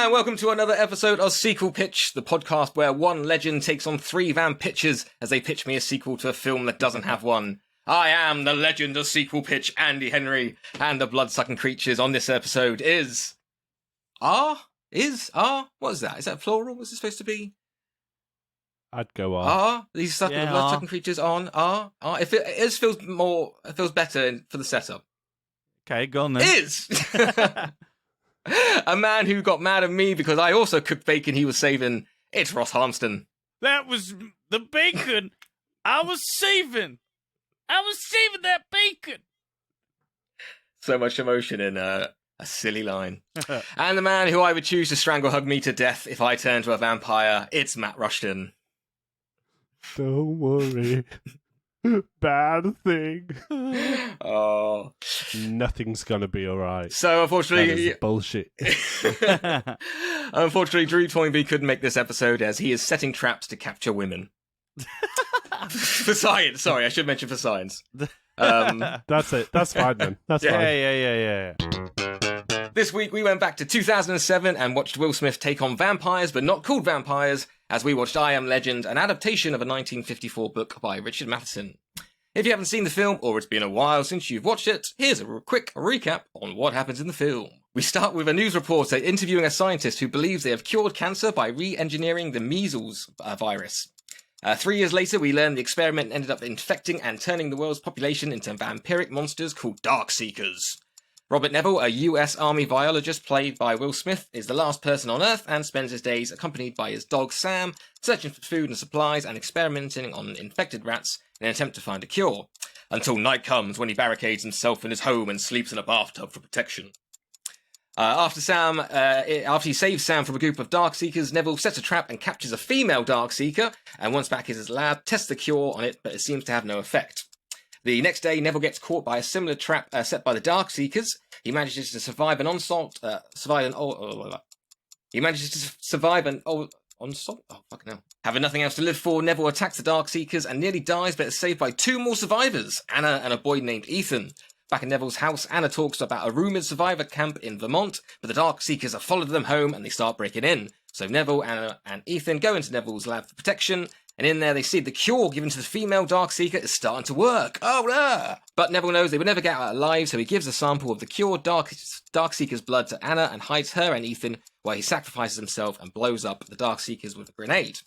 And welcome to another episode of Sequel Pitch, the podcast where one legend takes on three van pitchers as they pitch me a sequel to a film that doesn't have one. I am the legend of Sequel Pitch, Andy Henry, and the blood-sucking creatures on this episode is... What is that? Is that plural? What's it supposed to be? I'd go on. These blood-sucking creatures on. If it feels better for the setup. Okay, go on then. Is a man who got mad at me because I also cooked bacon he was saving. It's Ross Harmston. That was the bacon I was saving. I was saving that bacon. So much emotion in a silly line. And the man who I would choose to strangle hug me to death if I turned to a vampire. It's Matt Rushton. Don't worry. Bad thing. Oh. Nothing's gonna be alright. So unfortunately... bullshit. Unfortunately, Drew Toynbee couldn't make this episode as he is setting traps to capture women. For science, sorry, I should mention for science. That's it. That's fine then. That's fine. Yeah. This week we went back to 2007 and watched Will Smith take on vampires, but not called vampires, as we watched I Am Legend, an adaptation of a 1954 book by Richard Matheson. If you haven't seen the film, or it's been a while since you've watched it, here's a quick recap on what happens in the film. We start with a news reporter interviewing a scientist who believes they have cured cancer by re-engineering the measles virus. 3 years later, we learn the experiment ended up infecting and turning the world's population into vampiric monsters called Darkseekers. Robert Neville, a US Army biologist played by Will Smith, is the last person on Earth and spends his days accompanied by his dog Sam, searching for food and supplies and experimenting on infected rats in an attempt to find a cure. Until night comes when he barricades himself in his home and sleeps in a bathtub for protection. After he saves Sam from a group of Darkseekers, Neville sets a trap and captures a female Darkseeker, and once back in his lab, tests the cure on it, but it seems to have no effect. The next day, Neville gets caught by a similar trap set by the Darkseekers. He manages to survive an onslaught. Onslaught? Oh, fucking hell. Having nothing else to live for, Neville attacks the Darkseekers and nearly dies, but is saved by two more survivors, Anna and a boy named Ethan. Back in Neville's house, Anna talks about a rumoured survivor camp in Vermont, but the Darkseekers have followed them home and they start breaking in. So Neville, Anna, and Ethan go into Neville's lab for protection, and in there they see the cure given to the female Darkseeker is starting to work. Oh, no! But Neville knows they would never get out alive, so he gives a sample of the cured Darkseeker's blood to Anna and hides her and Ethan while he sacrifices himself and blows up the Darkseekers with a grenade.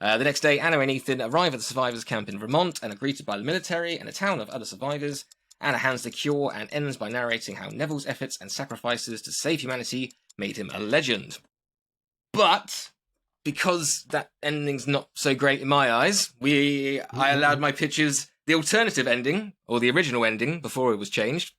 The next day, Anna and Ethan arrive at the survivors' camp in Vermont and are greeted by the military and a town of other survivors. Anna hands the cure and ends by narrating how Neville's efforts and sacrifices to save humanity made him a legend. But because that ending's not so great in my eyes, I allowed my pitchers the alternative ending, or the original ending, before it was changed,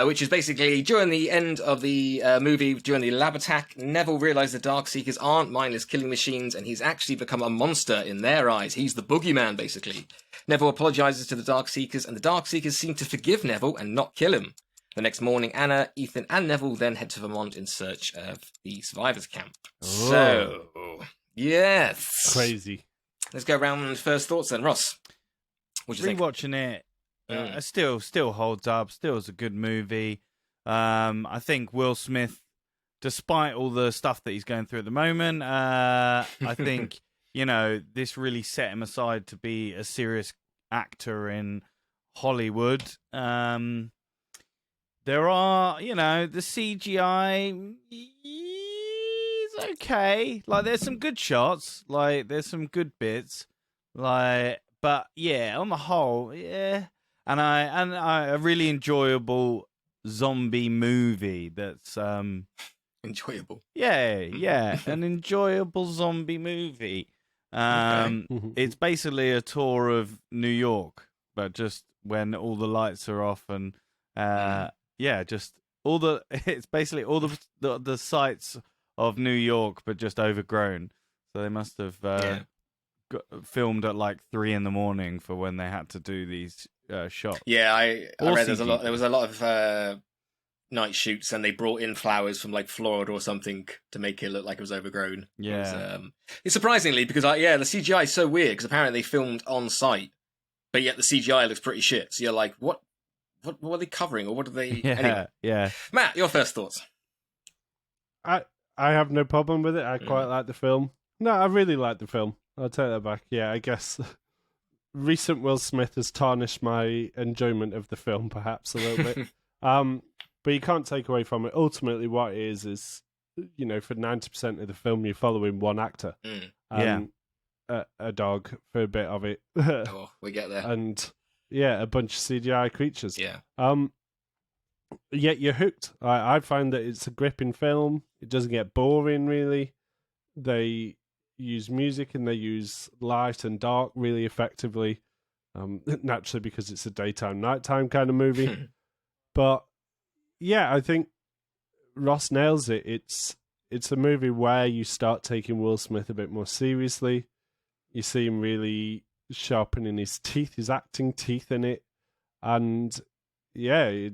which is basically, during the end of the movie, during the lab attack, Neville realised the Darkseekers aren't mindless killing machines, and he's actually become a monster in their eyes. He's the boogeyman, basically. Neville apologises to the Darkseekers, and the Darkseekers seem to forgive Neville and not kill him. The next morning, Anna, Ethan, and Neville then head to Vermont in search of the survivors' camp. Oh. So, yes. Crazy. Let's go around first thoughts then. Ross, what do you think? Rewatching it, still holds up. Still is a good movie. I think Will Smith, despite all the stuff that he's going through at the moment, I think, this really set him aside to be a serious actor in Hollywood. There are, the CGI is okay. Like, there's some good shots. Like, there's some good bits. Like, but yeah, on the whole, yeah. And a really enjoyable zombie movie that's enjoyable. Yeah, an enjoyable zombie movie. It's basically a tour of New York, but just when all the lights are off and just it's basically all the sights of New York, but just overgrown. So they must have filmed at like 3 a.m. for when they had to do these shots. Yeah, I read there was a lot of night shoots, and they brought in flowers from like Florida or something to make it look like it was overgrown. Yeah, it's surprisingly because the CGI is so weird because apparently they filmed on site, but yet the CGI looks pretty shit. So you're like, what are they covering, or what are they? Yeah, anyway. yeah. Matt, your first thoughts? I have no problem with it. I quite like the film. No, I really like the film. I'll take that back. Yeah, I guess recent Will Smith has tarnished my enjoyment of the film, perhaps a little bit. But you can't take away from it. Ultimately, what it is for 90% of the film, you're following one actor. Yeah. A dog for a bit of it. Oh, we get there. And yeah, a bunch of CGI creatures. Yeah. Yet you're hooked. I find that it's a gripping film. It doesn't get boring, really. They use music and they use light and dark really effectively. Naturally, because it's a daytime, nighttime kind of movie. But yeah, I think Ross nails it. It's a movie where you start taking Will Smith a bit more seriously. You see him really sharpening his teeth, his acting teeth in it. And yeah,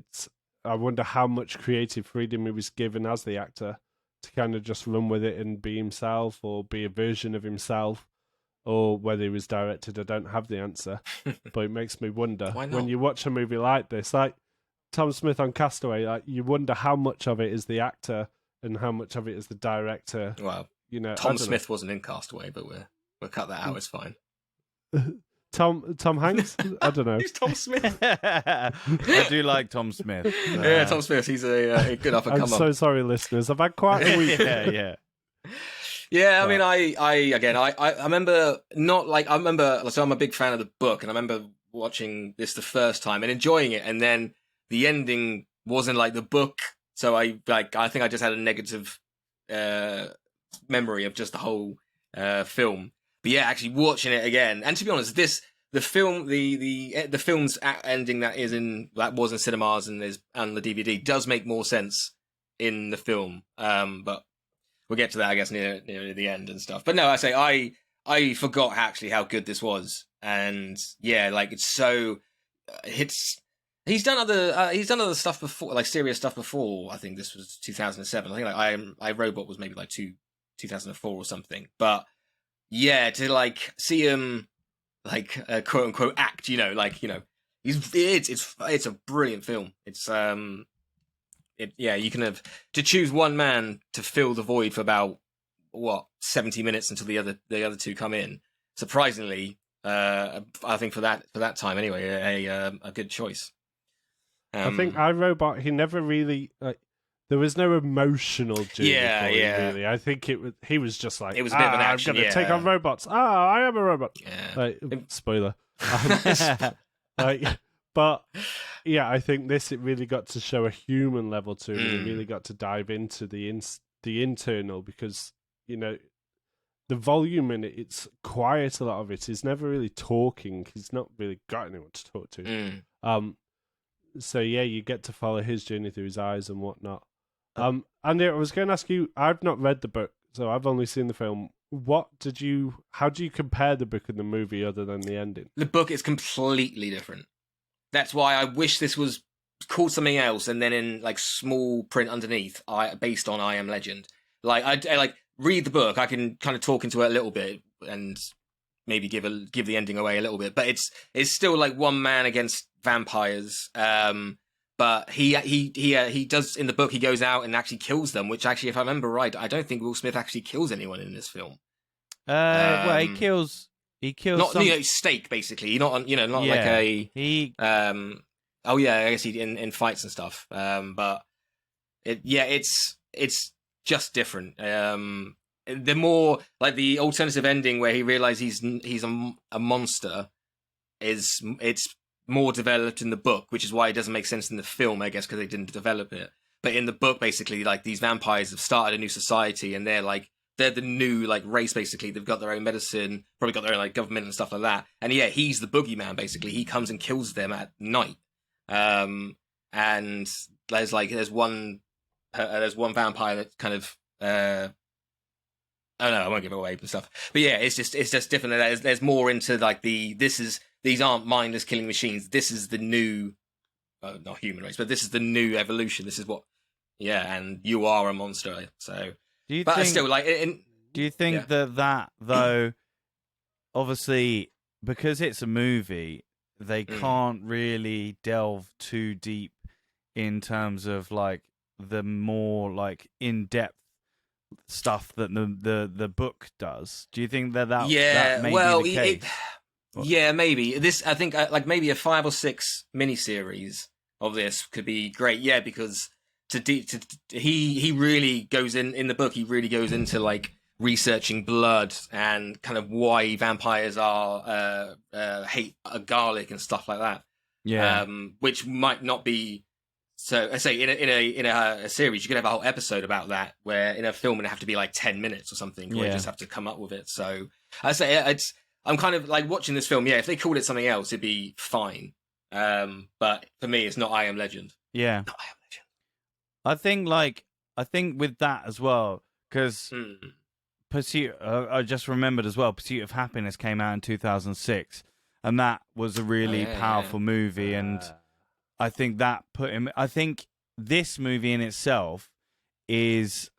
I wonder how much creative freedom he was given as the actor to kind of just run with it and be himself or be a version of himself, or whether he was directed. I don't have the answer, but it makes me wonder. Why not? When you watch a movie like this, like Tom Smith on Castaway, like you wonder how much of it is the actor and how much of it is the director. Well, Tom Tom Smith wasn't in Castaway, but we'll cut that out. It's fine. Tom Hanks? I don't know. Who's Tom Smith? I do like Tom Smith. Yeah, Tom Smith. He's a good up and I'm comer. so sorry, listeners. I've had quite a week. Yeah. Yeah, I mean, I remember so I'm a big fan of the book, and I remember watching this the first time and enjoying it, and then the ending wasn't like the book, so I think I just had a negative memory of just the whole film. But yeah, actually watching it again, and to be honest, the film's ending that was in cinemas and the DVD does make more sense in the film. But we'll get to that, I guess, near the end and stuff. But no, I forgot actually how good this was, and yeah, like it's so he's done other stuff before, like serious stuff before. I think this was 2007. I think like I Robot was maybe like 2004 or something, but. Yeah, to like see him like quote unquote act, it's a brilliant film. It's you can have to choose one man to fill the void for about 70 minutes until the other two come in. Surprisingly, I think for that time anyway, a good choice. I think iRobot, he never really there was no emotional journey for him, really. I think he was just like, it was a bit of an action, I'm going to take on robots. I am a robot. Yeah. Spoiler. But yeah, I think it really got to show a human level to him. It really got to dive into the internal, because, the volume in it, it's quiet, a lot of it. He's never really talking. He's not really got anyone to talk to. So yeah, you get to follow his journey through his eyes and whatnot. And I was going to ask you, I've not read the book, so I've only seen the film. How do you compare the book and the movie other than the ending? The book is completely different. That's why I wish this was called something else, and then in like small print underneath, based on I Am Legend. Like I like read the book, I can kind of talk into it a little bit and maybe give the ending away a little bit, but it's still like one man against vampires. But he does in the book. He goes out and actually kills them. Which actually, if I remember right, I don't think Will Smith actually kills anyone in this film. Well, he kills. Not stake basically. Not not like a he. Oh yeah, I guess he in fights and stuff. But it's just different. The more like the alternative ending where he realizes he's a monster it's more developed in the book, which is why it doesn't make sense in the film, I guess, because they didn't develop it. But in the book, basically, like these vampires have started a new society, and they're the new like race. Basically, they've got their own medicine, probably got their own like government and stuff like that. And yeah, he's the boogeyman. Basically, he comes and kills them at night. And there's one vampire that kind of oh no, I won't give it away and stuff. But yeah, it's just different. There's more into like these aren't mindless killing machines. This is the new, not human race, but this is the new evolution. This is what, and you are a monster. So, do you think that though, obviously, because it's a movie, they can't really delve too deep in terms of like the more like in-depth stuff that the book does. Do you think that yeah, may well, be the case? yeah, maybe this. I think like maybe a 5 or 6 miniseries of this could be great. Yeah, because he really goes in the book. He really goes into like researching blood and kind of why vampires are hate garlic and stuff like that. Yeah, which might not be. So I say in a series you could have a whole episode about that, where in a film it'd have to be like 10 minutes or something, or you just have to come up with it. So I say I'm kind of like watching this film. Yeah, if they called it something else, it'd be fine. But for me, it's not I Am Legend. Yeah. Not I Am Legend. I think with that as well, because Pursuit. I just remembered as well. Pursuit of Happiness came out in 2006, and that was a really powerful movie. And I think that put him. I think this movie in itself is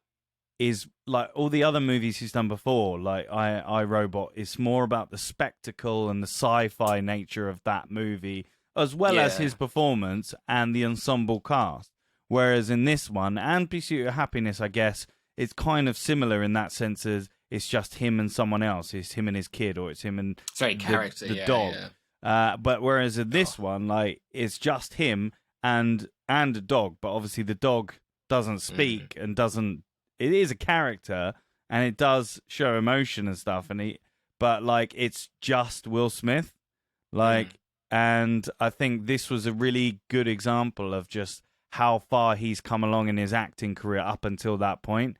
like all the other movies he's done before, like I, Robot. It's more about the spectacle and the sci-fi nature of that movie, as well as his performance and the ensemble cast. Whereas in this one, and Pursuit of Happiness, I guess, it's kind of similar in that sense as it's just him and someone else. It's him and his kid, or it's him and it's very character, the dog. Yeah. But whereas in this one, like it's just him and a dog, but obviously the dog doesn't speak and doesn't. It is a character and it does show emotion and stuff, but like it's just Will Smith, like, and I think this was a really good example of just how far he's come along in his acting career up until that point.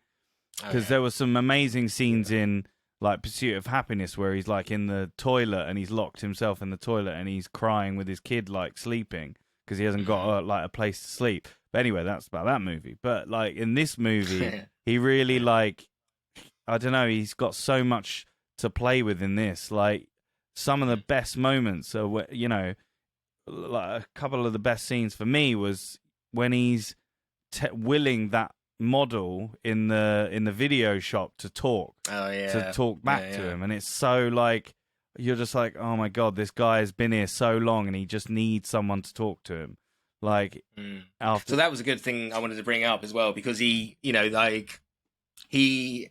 Because there were some amazing scenes in like Pursuit of Happiness where he's like in the toilet and he's locked himself in the toilet and he's crying with his kid like sleeping because he hasn't got like a place to sleep. But anyway, that's about that movie. But like in this movie, he really like, I don't know, he's got so much to play with in this. Like some of the best moments are, you know, like a couple of the best scenes for me was when he's willing that model in the video shop to talk back to him, and it's so like you're just like, oh my god, this guy has been here so long and he just needs someone to talk to him. Like so that was a good thing I wanted to bring up as well, because he, you know, like he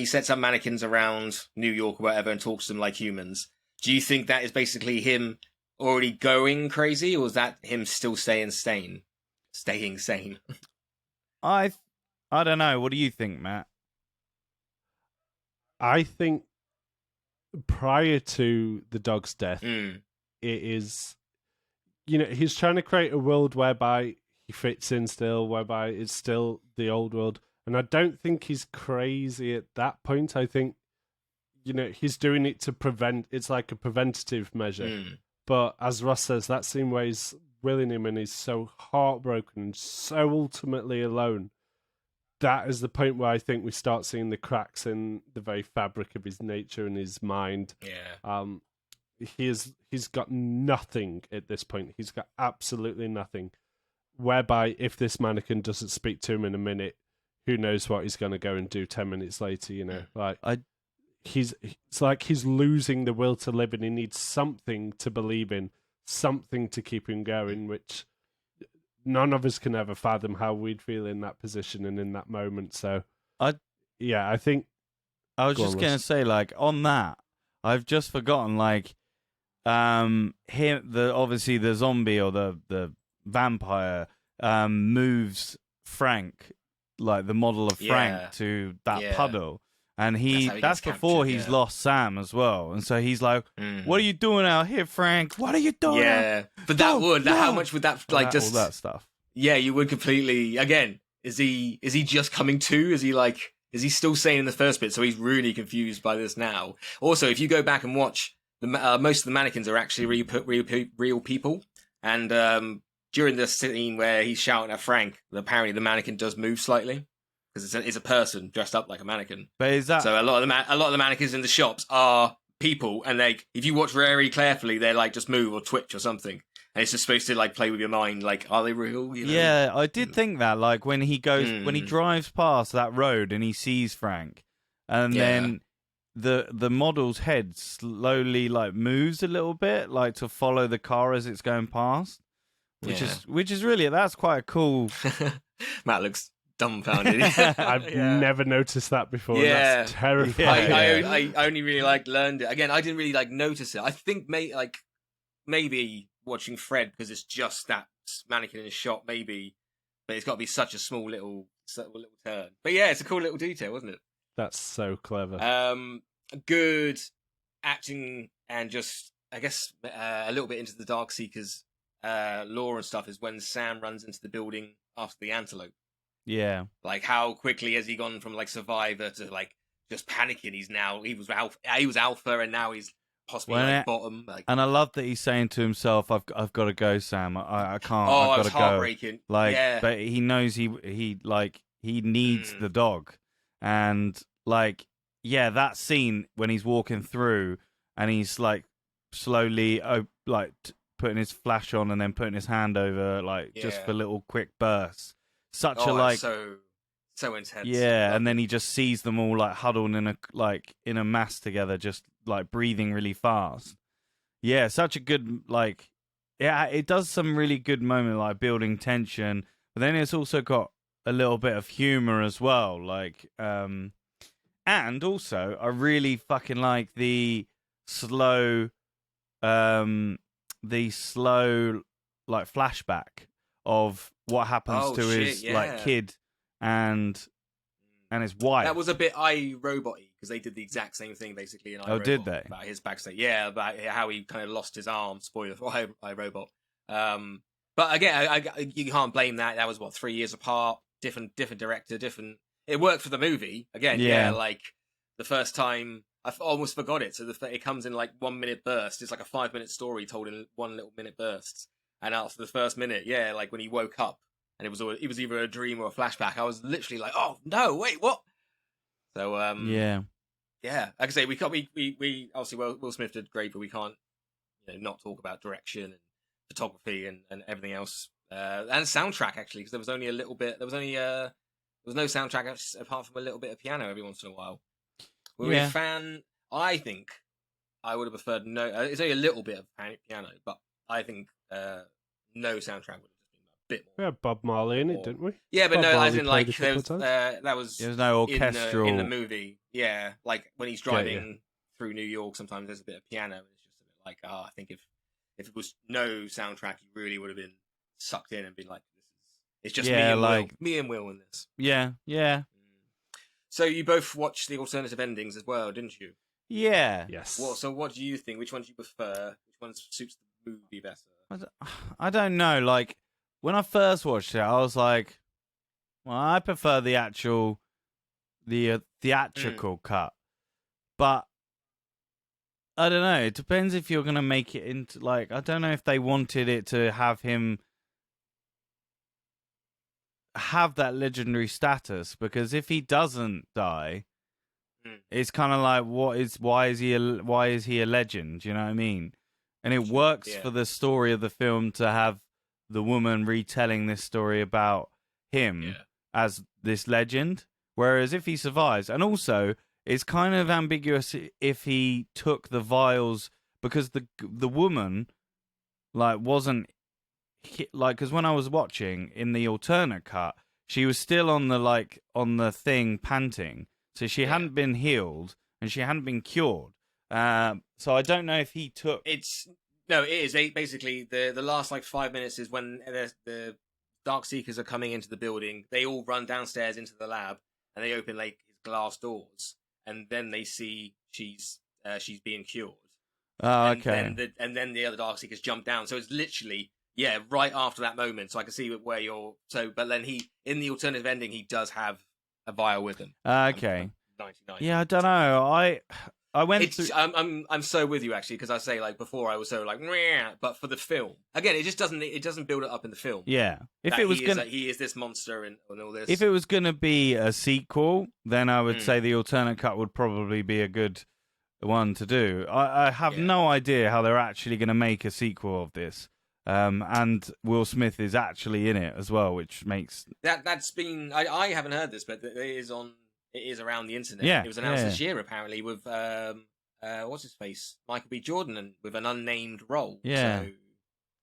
sets up mannequins around New York or whatever and talks to them like humans. Do you think that is basically him already going crazy, or is that him still staying sane? I don't know. What do you think, Matt? I think prior to the dog's death, it is, you know, he's trying to create a world whereby he fits in still, whereby it's still the old world. And I don't think he's crazy at that point. I think, you know, he's doing it to prevent, it's like a preventative measure. But as Ross says, that scene where he's willing him and he's so heartbroken and so ultimately alone, that is the point where I think we start seeing the cracks in the very fabric of his nature and his mind. He's got nothing at this point. He's got absolutely nothing. Whereby if this mannequin doesn't speak to him in a minute, who knows what he's going to go and do 10 minutes later, you know? Like it's like he's losing the will to live and he needs something to believe in, something to keep him going, which none of us can ever fathom how we'd feel in that position and in that moment. So, I think I was just going to say, like, on that, I've just forgotten, like, obviously the zombie or the vampire moves Frank, like the model of Frank, to that puddle. And that's before he's lost Sam as well. And so he's like, what are you doing out here, Frank? What are you doing? Yeah. But how much would that, like, just all that stuff? Yeah, you would completely, again, is he just coming to? Is he still sane in the first bit? So he's really confused by this now. Also, if you go back and watch, most of the mannequins are actually real people. And during the scene where he's shouting at Frank, apparently the mannequin does move slightly. Because it's a person dressed up like a mannequin. But is that so? A lot of the mannequins in the shops are people, and if you watch very carefully, they like just move or twitch or something, and it's just supposed to like play with your mind. Like, are they real? You know? Yeah, I did think that. Like when he drives past that road and he sees Frank, and then the model's head slowly like moves a little bit, like to follow the car as it's going past, which is really, that's quite a cool. Matt looks dumbfounded. I've never noticed that before. Yeah. That's terrifying. I only really learned it. Again, I didn't really notice it. I think maybe watching Fred, because it's just that mannequin in his shot, maybe, but it's got to be such a small little turn. But yeah, it's a cool little detail, wasn't it? That's so clever. Good acting, and just I guess a little bit into the Darkseekers lore and stuff is when Sam runs into the building after the antelope. Yeah. Like, how quickly has he gone from survivor to just panicking? He was alpha, and now he's possibly bottom. And I love that he's saying to himself, "I've got to go, Sam. I can't. Oh, I've it was got to go." heartbreaking. But he knows he needs the dog, and that scene when he's walking through and he's slowly putting his flash on and then putting his hand over just for little quick bursts. So intense. Yeah, and then he just sees them all huddled in a mass together, just breathing really fast. Yeah, such a good it does some really good moment building tension, but then it's also got a little bit of humor as well, and also I really fucking like the slow flashback of what happens to his kid and his wife. That was a bit iRobot-y, because they did the exact same thing basically in iRobot. Oh, did they? About his backstage. Yeah, about how he kind of lost his arm. Spoiler for iRobot. But again, you can't blame that. That was 3 years apart. Different director. It worked for the movie. Again, the first time I almost forgot it. So it comes in 1 minute burst. It's a 5-minute story told in 1 little minute bursts. And after the first minute, when he woke up, and it was either a dream or a flashback, I was literally oh no, wait, what? So yeah. Like I say, we obviously Will Smith did great, but we can't not talk about direction and photography and everything else, and soundtrack actually, because there was only a little bit. There was no soundtrack apart from a little bit of piano every once in a while. We're a fan. I think I would have preferred no. It's only a little bit of piano, but I think no soundtrack would have just been a bit more. We had Bob Marley in it, didn't we? Yeah, but Bob no, Marley as in that was there was no orchestral in the movie. Yeah, when he's driving through New York, sometimes there's a bit of piano, and it's just a bit I think if it was no soundtrack, you really would have been sucked in and been it's just me and Will in this. Yeah. So you both watched the alternative endings as well, didn't you? Yeah. Yes. So what do you think? Which ones do you prefer? Which ones suits the movie better? I don't know. When I first watched it, I was well, I prefer the theatrical cut. But I don't know. It depends if you're gonna make it into I don't know if they wanted it to have him have that legendary status, because if he doesn't die, it's kind of why is he a legend? You know what I mean? And it works for the story of the film to have the woman retelling this story about him as this legend. Whereas if he survives, and also it's kind of ambiguous if he took the vials, because the woman wasn't because when I was watching in the alternate cut, she was still on the thing panting, so she hadn't been healed and she hadn't been cured. So I don't know if he took. It is basically the last 5 minutes is when the Darkseekers are coming into the building. They all run downstairs into the lab and they open his glass doors, and then they see she's being cured. Oh, okay. And then the other Darkseekers jump down. So it's literally right after that moment. So I can see where you're. But then in the alternative ending, he does have a vial with him. Okay. 99. Yeah, I don't know. I went through. I'm so with you actually, because I say before I was so Meh, but for the film again, it just doesn't build it up in the film. Yeah, if it was he is this monster and all this. If it was gonna be a sequel, then I would say the alternate cut would probably be a good one to do. I have no idea how they're actually gonna make a sequel of this. And Will Smith is actually in it as well, which makes that's been. I haven't heard this, but it is around the internet. Yeah, it was announced this year apparently with what's his face, Michael B. Jordan, and with an unnamed role. Yeah, so,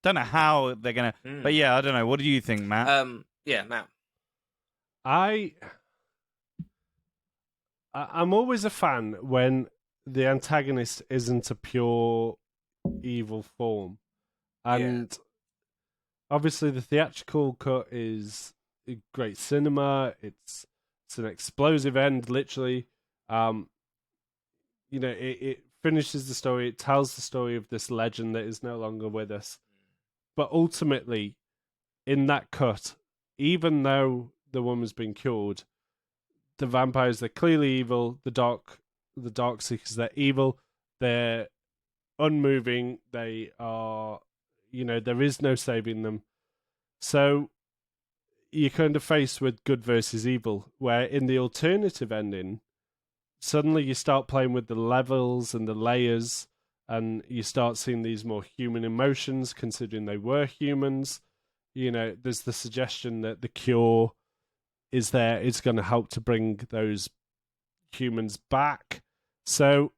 don't know how they're gonna. But yeah, I don't know. What do you think, Matt? Matt. I'm always a fan when the antagonist isn't a pure evil form, and obviously the theatrical cut is great cinema. It's an explosive end, literally. It finishes the story. It tells the story of this legend that is no longer with us. But ultimately, in that cut, even though the woman's been cured, the vampires, they're clearly evil. The dark seekers, they're evil. They're unmoving. They are, there is no saving them. So you're kind of faced with good versus evil, where in the alternative ending, suddenly you start playing with the levels and the layers, and you start seeing these more human emotions, considering they were humans. There's the suggestion that the cure is there. It's going to help to bring those humans back. So,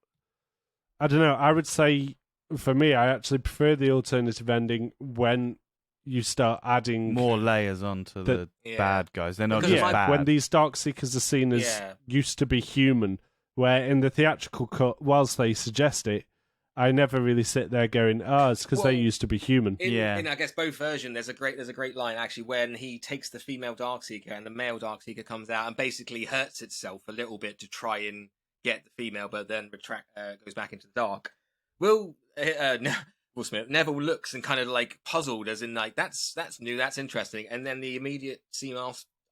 I don't know. I would say, for me, I actually prefer the alternative ending when you start adding more layers onto the bad guys. They're not just bad. When these dark seekers are seen as used to be human, where in the theatrical cut, whilst they suggest it, I never really sit there going, it's because they used to be human. In I guess both versions, there's a great line actually when he takes the female Darkseeker and the male Darkseeker comes out and basically hurts itself a little bit to try and get the female, but then goes back into the dark. Will Smith, Neville looks and kind of like puzzled, as in like that's new, that's interesting, and then the immediate scene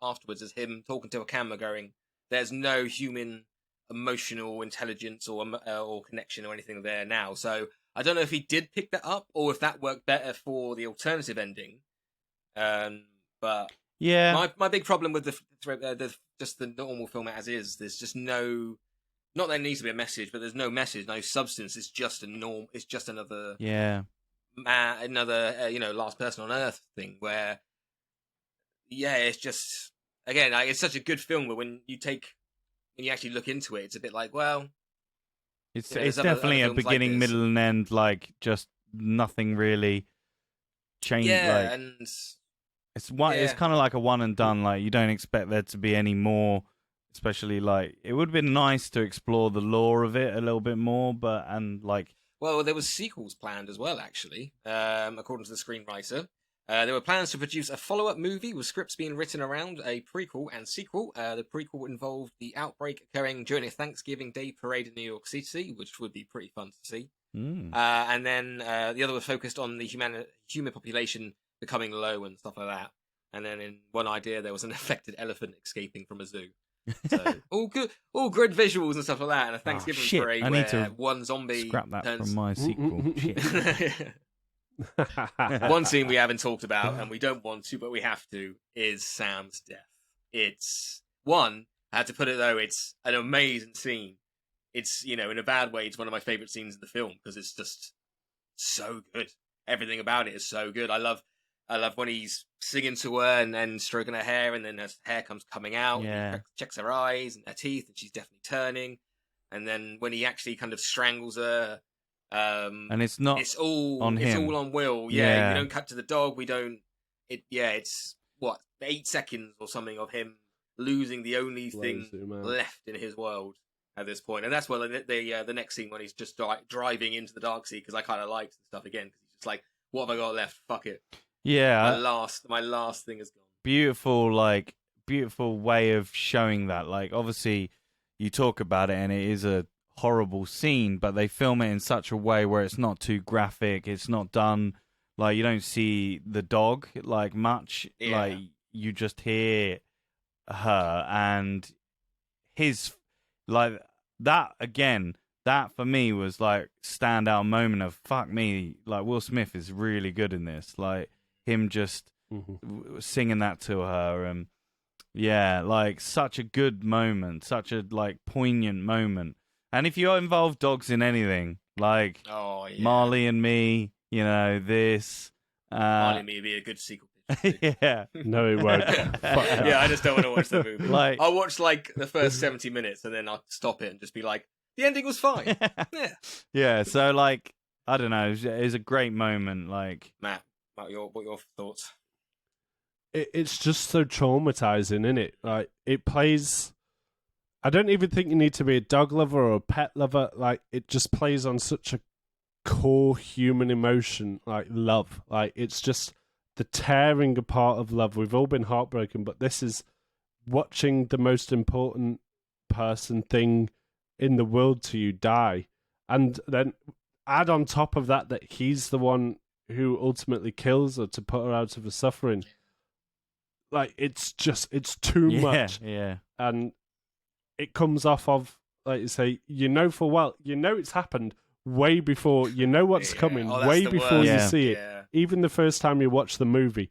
afterwards is him talking to a camera, going, "There's no human emotional intelligence or connection or anything there now." So I don't know if he did pick that up or if that worked better for the alternative ending. But my big problem with the just the normal film as is, there's just no. Not that there needs to be a message, but there's no message, no substance. It's just a norm. It's just another last person on Earth thing. Where it's just again, it's such a good film, but when you actually look into it, it's a bit like, well, it's definitely a beginning, like middle, and end. Like just nothing really changed. Yeah, and it's kind of like a one and done. Like you don't expect there to be any more. Especially, like, it would have been nice to explore the lore of it a little bit more, well, there was sequels planned as well, actually, according to the screenwriter. There were plans to produce a follow-up movie with scripts being written around a prequel and sequel. The prequel involved the outbreak occurring during a Thanksgiving Day parade in New York City, which would be pretty fun to see. And then the other was focused on the human population becoming low and stuff like that. And then in one idea, there was an affected elephant escaping from a zoo. So all good visuals and stuff like that, and a Thanksgiving parade where one zombie scrap that from my sequel. One scene we haven't talked about, and we don't want to, but we have to, is Sam's death. It's I had to put it though, it's an amazing scene. It's in a bad way, it's one of my favorite scenes in the film because it's just so good. Everything about it is so good. I love when he's singing to her and then stroking her hair, and then her hair comes coming out. And he checks her eyes and her teeth, and she's definitely turning. And then when he actually kind of strangles her, and it's not. It's all on him. It's all on Will. Yeah, we don't cut to the dog. We don't. It's 8 seconds or something of him losing the only thing left in his world at this point. And that's the next scene when he's just driving into the dark sea, because I kind of liked the stuff again, because he's just like, what have I got left? Fuck it. Yeah, my last thing is gone. Beautiful way of showing that. Like, obviously, you talk about it, and it is a horrible scene, but they film it in such a way where it's not too graphic. It's not done like you don't see the dog like much. Yeah. Like you just hear her and his like that again. That for me was like standout moment of fuck me. Like Will Smith is really good in this. Like. Him just singing that to her, and like such a good moment, such a like poignant moment. And if you involve dogs in anything, like Marley and Me, this Marley and Me would be a good sequel. Yeah, no, it won't. I just don't want to watch the movie. Like, I'll watch like the first 70 minutes, and then I'll stop it and just be like, the ending was fine. Yeah. So like, I don't know, it was a great moment. Like Matt. What are your thoughts? it's just so traumatizing, isn't it? Like, it plays. I don't even think you need to be a dog lover or a pet lover. Like, it just plays on such a core human emotion, like love. Like, it's just the tearing apart of love. We've all been heartbroken, but this is watching the most important person thing in the world to you die, and then add on top of that he's the one who ultimately kills her to put her out of her suffering. Like, it's too much. Yeah. And it comes off of, like you say, it's happened way before, what's coming, way before you see it. Yeah. Even the first time you watch the movie,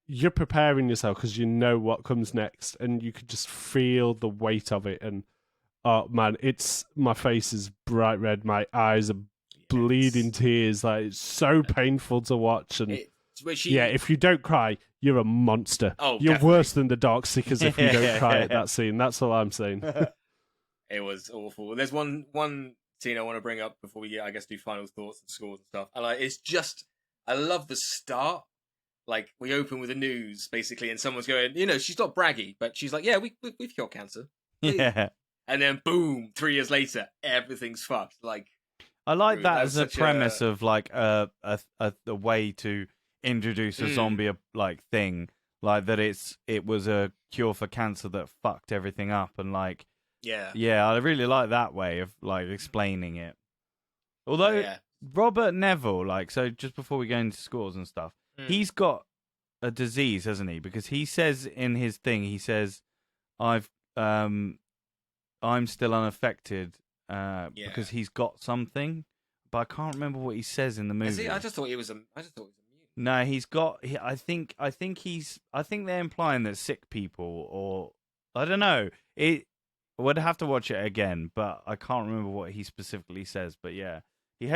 you're preparing yourself because you know what comes next, and you could just feel the weight of it. And oh man, my face is bright red, my eyes are bleeding tears. Like, it's so painful to watch. And if you don't cry, you're a monster. Oh, you're definitely worse than the Dark Seekers if you don't cry at that scene. That's all I'm saying. It was awful. There's one scene I want to bring up before we, I guess, do final thoughts and scores and stuff. And it's just, I love the start. Like, we open with the news, basically, and someone's going, she's not braggy, but she's like, yeah, we've cured cancer. Yeah. And then, boom, 3 years later, everything's fucked. Like, I like that as a premise of, like, a way to introduce a zombie, like, thing. Like, that it was a cure for cancer that fucked everything up. And, like, yeah, I really like that way of, like, explaining it. Although, Robert Neville, like, so just before we go into scores and stuff, he's got a disease, hasn't he? Because he says in his thing, I'm still unaffected because he's got something, but I can't remember what he says in the movie. I just thought he was immune. No, he's got. I think they're implying that sick people, or I don't know. I would have to watch it again, but I can't remember what he specifically says. But yeah,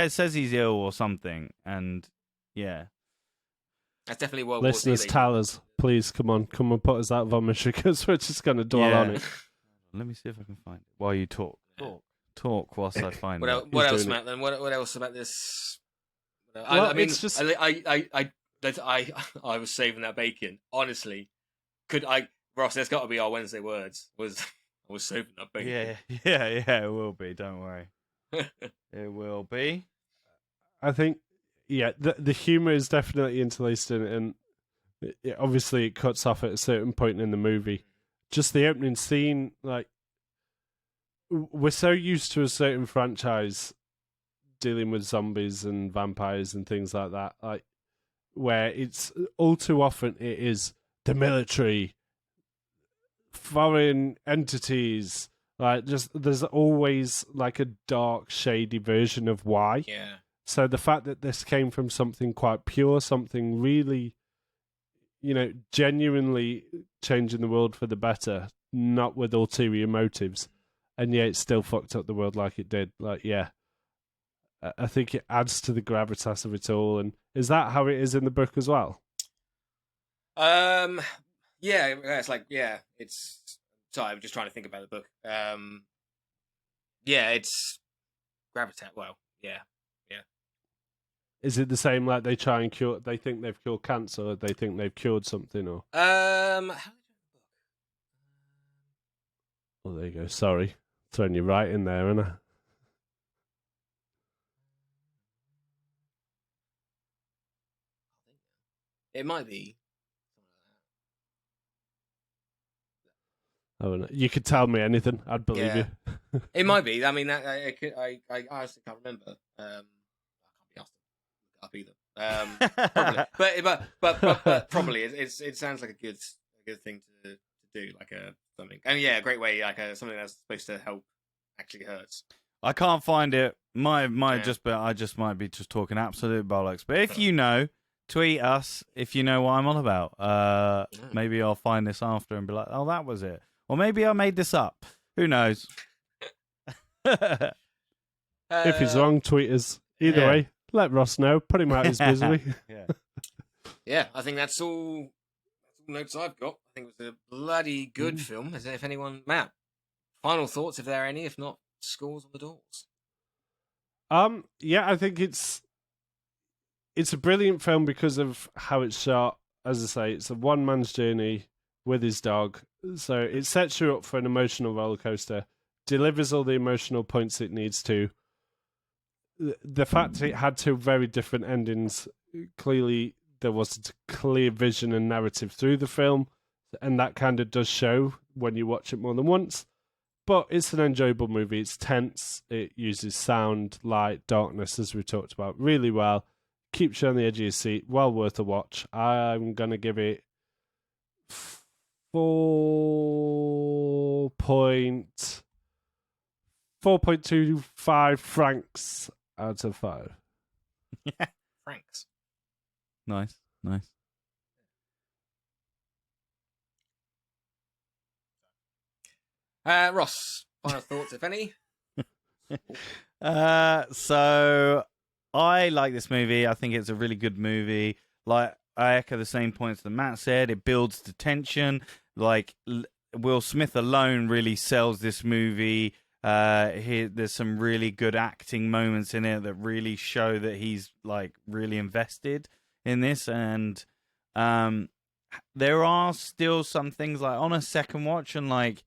says he's ill or something, and yeah. That's definitely what listeners tell us. Please come and put us out of our misery because we're just going to dwell on it. Let me see if I can find it while you talk. Talk whilst I find it. What else, Matt? Then what else about this? I mean, it's just I was saving that bacon. Honestly, Ross? There's got to be our Wednesday words. I was saving that bacon. Yeah. It will be. Don't worry. It will be. I think. Yeah, the humor is definitely interlaced in it, and obviously it cuts off at a certain point in the movie. Just the opening scene, like, we're so used to a certain franchise dealing with zombies and vampires and things like that, like, where it's all too often it is the military, foreign entities, like, just there's always like a dark, shady version of why. Yeah. So the fact that this came from something quite pure, something really, genuinely changing the world for the better, not with ulterior motives, and yet it still fucked up the world like it did. Like, yeah, I think it adds to the gravitas of it all. And is that how it is in the book as well? Yeah, it's like, it's. Sorry, I'm just trying to think about the book. Yeah, it's gravitas. Well, yeah. Is it the same, like they try and cure, they think they've cured cancer, or they think they've cured something, or? How Well, there you go. Sorry. Throwing you right in there, innit? It might be. Oh, no. You could tell me anything. I'd believe you. It might be. I mean, I honestly can't remember. I can't be asked to look up either. Probably, but probably it sounds like a good thing to do, like something. And yeah, a great way, like something that's supposed to help actually hurts. I can't find it. I just might be just talking absolute bollocks. But if you know, tweet us if you know what I'm on about. Maybe I'll find this after and be like, oh, that was it. Or maybe I made this up. Who knows? If he's wrong, tweet us. Either way, let Ross know. Put him out his misery. Yeah, I think that's all notes I've got. I think it was a bloody good film. As if anyone, Matt, final thoughts if there are any. If not, scores on the doors. Yeah, I think it's a brilliant film because of how it's shot as I say, it's a one man's journey with his dog. So it sets you up for an emotional roller coaster, delivers all the emotional points it needs to. The fact it had two very different endings, clearly there was a clear vision and narrative through the film, and that kind of does show when you watch it more than once. But it's an enjoyable movie. It's tense. It uses sound, light, darkness, as we talked about, really well. Keeps you on the edge of your seat. Well worth a watch. I'm going to give it 4.25 francs out of 5. Yeah, francs. Nice. Ross, final thoughts, if any? So I like this movie. I think it's a really good movie. Like, I echo the same points that Matt said. It builds the tension. Like, Will Smith alone really sells this movie. There's some really good acting moments in it that really show that he's like really invested in this. And there are still some things like on a second watch, and like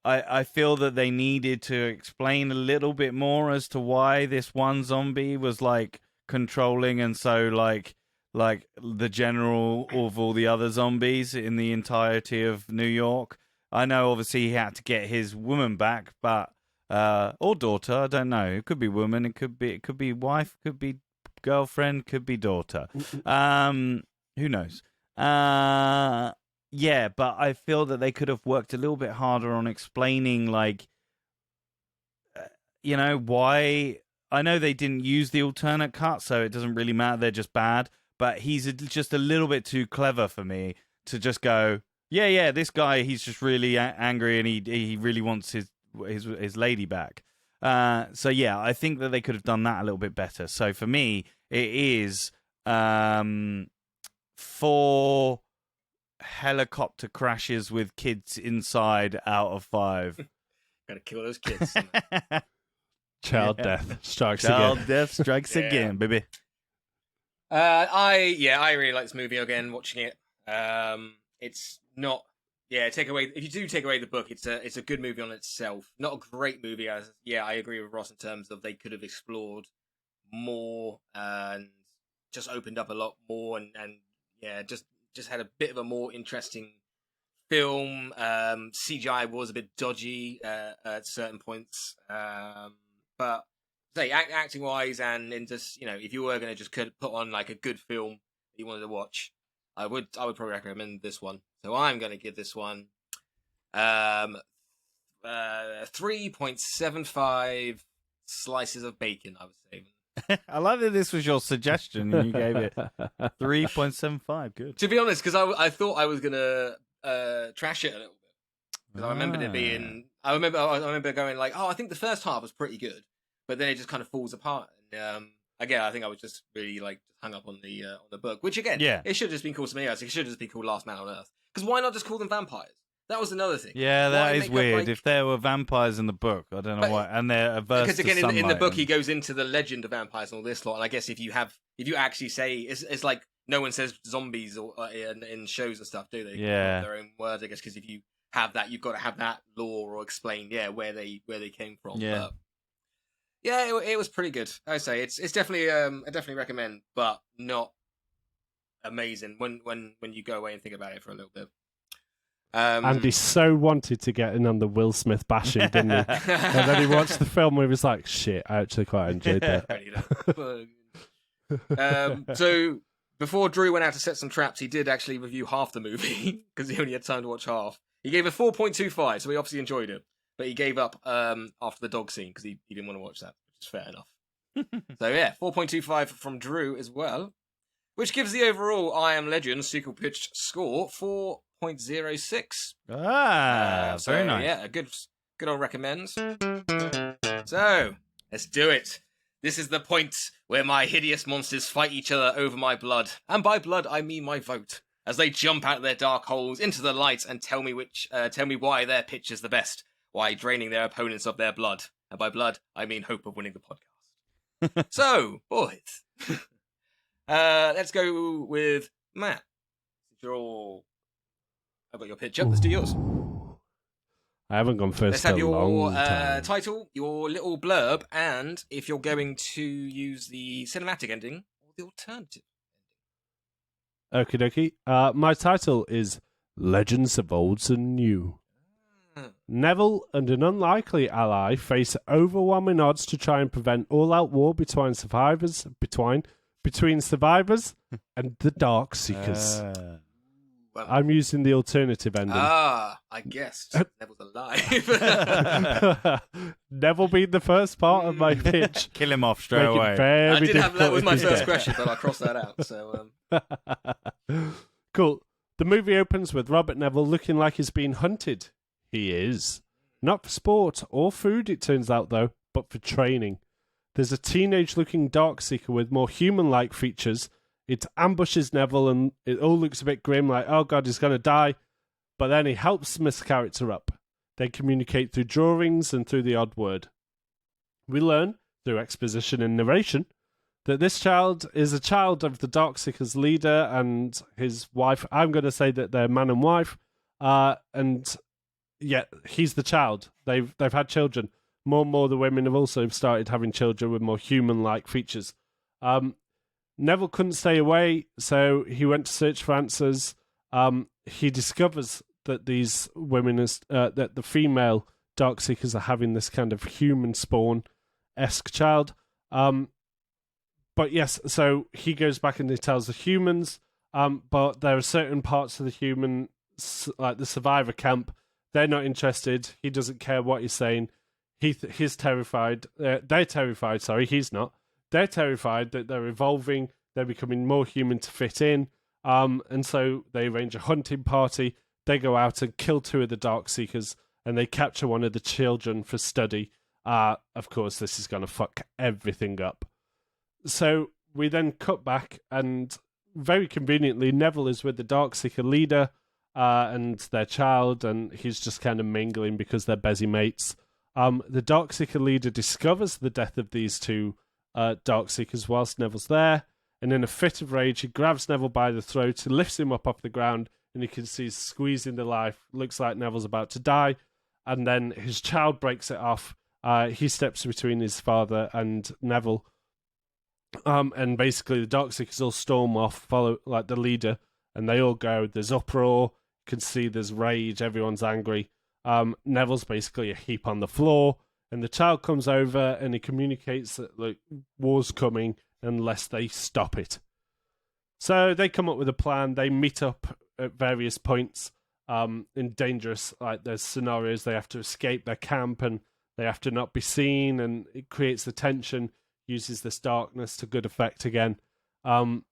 I feel that they needed to explain a little bit more as to why this one zombie was like controlling, and so like the general of all the other zombies in the entirety of New York. I know obviously he had to get his woman back, but or daughter, I don't know. It could be woman, it could be wife, could be girlfriend, could be daughter. Who knows? Yeah, but I feel that they could have worked a little bit harder on explaining, like, why. I know they didn't use the alternate cut, so it doesn't really matter. They're just bad. But he's just a little bit too clever for me to just go, yeah, this guy, he's just really angry and he really wants his lady back. So yeah, I think that they could have done that a little bit better. So for me, it is 4 helicopter crashes with kids inside out of 5. Gotta kill those kids. Child death strikes Child again. death strikes again, baby. I really like this movie again. Watching it, it's not. Yeah, if you do take away the book, it's a good movie on itself. Not a great movie. I agree with Ross in terms of they could have explored more and just opened up a lot more, and just had a bit of a more interesting film. CGI was a bit dodgy at certain points, but say acting wise and in just if you were going to just put on like a good film that you wanted to watch, I would probably recommend this one. So I'm going to give this one 3.75 slices of bacon. I was saving. I like that this was your suggestion and you gave it 3.75. Good. To be honest, because I thought I was gonna trash it a little bit. Because I remembered it being. I remember going like, oh, I think the first half was pretty good, but then it just kind of falls apart. And again, I think I was just really like hung up on the book, which again, it should have just been called something else. It should have just been called Last Man on Earth. Because why not just call them vampires? That was another thing. Yeah, that is weird. If there were vampires in the book, I don't know why. And they're averse because again, to in the book, he goes into the legend of vampires and all this lot. And I guess if you actually say it's like no one says zombies or in shows and stuff, do they? Yeah, their own words, I guess. Because if you have that, you've got to have that lore or explain, where they came from. Yeah, but, yeah, it was pretty good. I say it's definitely I definitely recommend, but not amazing when you go away and think about it for a little bit. Andy so wanted to get in on the Will Smith bashing, didn't he? And then he watched the film where he was like, shit, I actually quite enjoyed that. So before Drew went out to set some traps, he did actually review half the movie because he only had time to watch half. He gave it 4.25, so he obviously enjoyed it, but he gave up after the dog scene because he didn't want to watch that, which is fair enough. So yeah, 4.25 from Drew as well, which gives the overall I Am Legend sequel pitched score 4.06. Very nice. Yeah, a good old recommends. So let's do it. This is the point where my hideous monsters fight each other over my blood, and by blood I mean my vote. As they jump out of their dark holes into the light and tell me why their pitch is the best, why draining their opponents of their blood, and by blood I mean hope of winning the podcast. So, boys, let's go with Matt. Draw. I've got your pitch up. Let's do yours. I haven't gone first. Let's have in a your long time. title, your little blurb, and if you're going to use the cinematic ending or the alternative. Okie dokie. My title is Legends of Olds and New. Neville and an unlikely ally face overwhelming odds to try and prevent all-out war between survivors and the Dark Seekers. Well, I'm using the alternative ending. I guessed Neville's alive. Neville being the first part of my pitch. Kill him off straight away. I did have that was my first question, but I'll cross that out. So, Cool. The movie opens with Robert Neville looking like he's being hunted. He is. Not for sport or food, it turns out, though, but for training. There's a teenage-looking Darkseeker with more human-like features. It ambushes Neville, and it all looks a bit grim, like, oh god, he's going to die. But then he helps Smith's character up. They communicate through drawings and through the odd word. We learn, through exposition and narration, that this child is a child of the Darkseeker's leader and his wife. I'm going to say that they're man and wife. And yeah, he's the child. They've had children. More and more the women have also started having children with more human-like features. Neville couldn't stay away, so he went to search for answers. He discovers that these women, that the female Darkseekers are having this kind of human spawn-esque child. But yes, so he goes back and he tells the humans, but there are certain parts of the human, like the survivor camp, they're not interested. He doesn't care what he's saying. He's terrified. They're terrified, sorry, he's not. They're terrified that they're evolving, they're becoming more human to fit in, and so they arrange a hunting party. They go out and kill 2 of the Darkseekers, and they capture one of the children for study. Of course, this is going to fuck everything up. So we then cut back, and very conveniently, Neville is with the Darkseeker leader and their child, and he's just kind of mingling because they're busy mates. The Darkseeker leader discovers the death of these 2 Darkseekers whilst Neville's there, and in a fit of rage, he grabs Neville by the throat and lifts him up off the ground, and you can see he's squeezing the life. Looks like Neville's about to die, and then his child breaks it off. He steps between his father and Neville, and basically the Darkseekers all storm off, follow like the leader, and they all go. There's uproar. You can see there's rage. Everyone's angry. Neville's basically a heap on the floor, and the child comes over and he communicates that like war's coming unless they stop it. So they come up with a plan. They meet up at various points in dangerous, like there's scenarios they have to escape their camp and they have to not be seen, and it creates the tension, uses this darkness to good effect again. And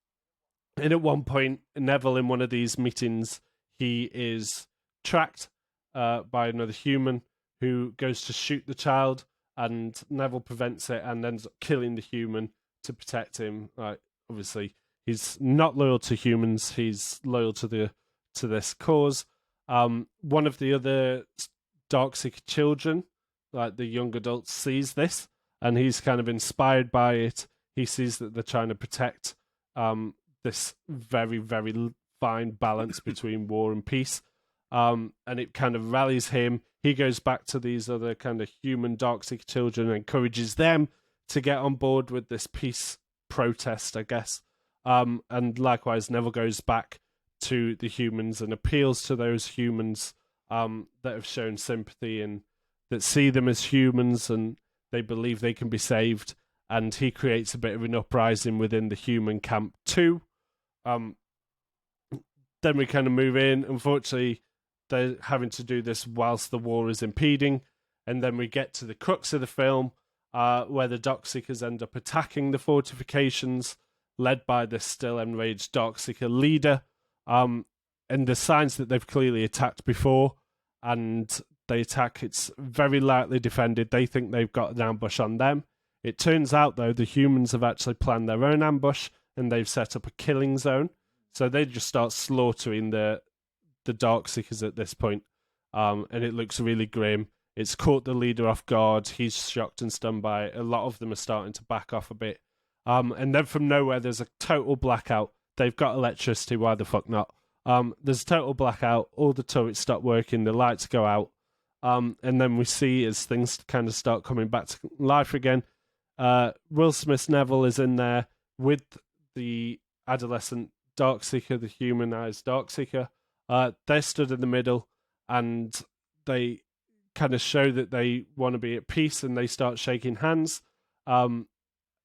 at one point, Neville in one of these meetings, he is tracked by another human who goes to shoot the child, and Neville prevents it and ends up killing the human to protect him. Like, obviously, he's not loyal to humans; he's loyal to this cause. One of the other Darkseeker children, like the young adults, sees this, and he's kind of inspired by it. He sees that they're trying to protect this very, very fine balance between war and peace. And it kind of rallies him. He goes back to these other kind of human Darkseeker children and encourages them to get on board with this peace protest, I guess. And likewise, Neville goes back to the humans and appeals to those humans that have shown sympathy and that see them as humans and they believe they can be saved. And he creates a bit of an uprising within the human camp too. Then we kind of move in. Unfortunately, they're having to do this whilst the war is impeding. And then we get to the crux of the film, where the Darkseekers end up attacking the fortifications, led by this still enraged Darkseeker leader. And there's signs that they've clearly attacked before, and they attack. It's very lightly defended. They think they've got an ambush on them. It turns out, though, the humans have actually planned their own ambush, and they've set up a killing zone. So they just start slaughtering the Darkseekers at this point. And it looks really grim. It's caught the leader off guard. He's shocked and stunned by it. A lot of them are starting to back off a bit. And then from nowhere, there's a total blackout. They've got electricity. Why the fuck not? There's total blackout. All the turrets stop working. The lights go out. And then we see as things kind of start coming back to life again. Will Smith's Neville is in there with the adolescent Darkseeker, the humanized Darkseeker. They're stood in the middle, and they kind of show that they want to be at peace, and they start shaking hands. And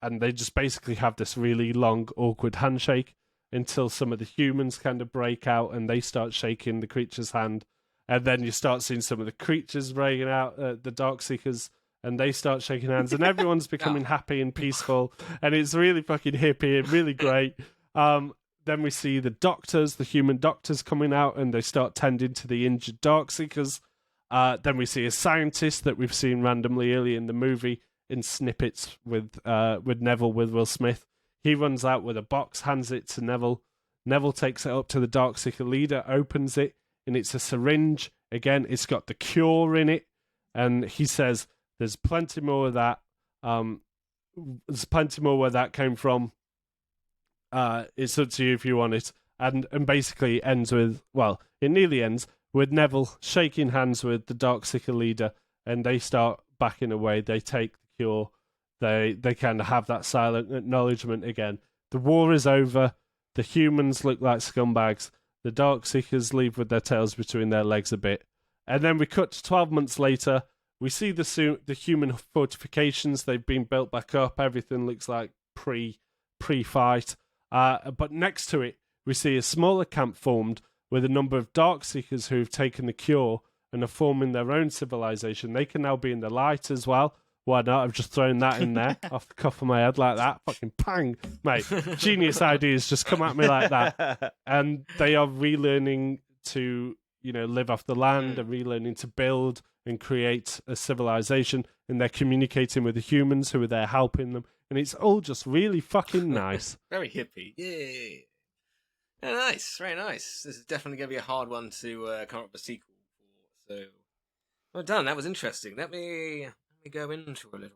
they just basically have this really long, awkward handshake until some of the humans kind of break out and they start shaking the creature's hand. And then you start seeing some of the creatures breaking out, the Darkseekers, and they start shaking hands, and everyone's becoming happy and peaceful, and it's really fucking hippie and really great. Then we see the doctors, the human doctors coming out, and they start tending to the injured Darkseekers. Then we see a scientist that we've seen randomly early in the movie in snippets with Neville, with Will Smith. He runs out with a box, hands it to Neville. Neville takes it up to the Darkseeker leader, opens it, and it's a syringe. Again, it's got the cure in it, and he says, "There's plenty more of that. There's plenty more where that came from. It's up to you if you want it." And basically ends with, well, it nearly ends with Neville shaking hands with the Darkseeker leader, and they start backing away. They take the cure. They kind of have that silent acknowledgement again. The war is over. The humans look like scumbags. The Darkseekers leave with their tails between their legs a bit. And then we cut to 12 months later. We see the human fortifications. They've been built back up. Everything looks like pre-fight. But next to it, we see a smaller camp formed with a number of Darkseekers who've taken the cure and are forming their own civilization. They can now be in the light as well. Why not? I've just thrown that in there off the cuff of my head like that. Fucking pang, mate. Genius ideas just come at me like that. And they are relearning to, live off the land and relearning to build and create a civilization. And they're communicating with the humans who are there helping them. And it's all just really fucking nice. Very hippie. Yay. Yeah, nice. Very nice. This is definitely going to be a hard one to come up with a sequel for. So, well done. That was interesting. Let me go into a little bit.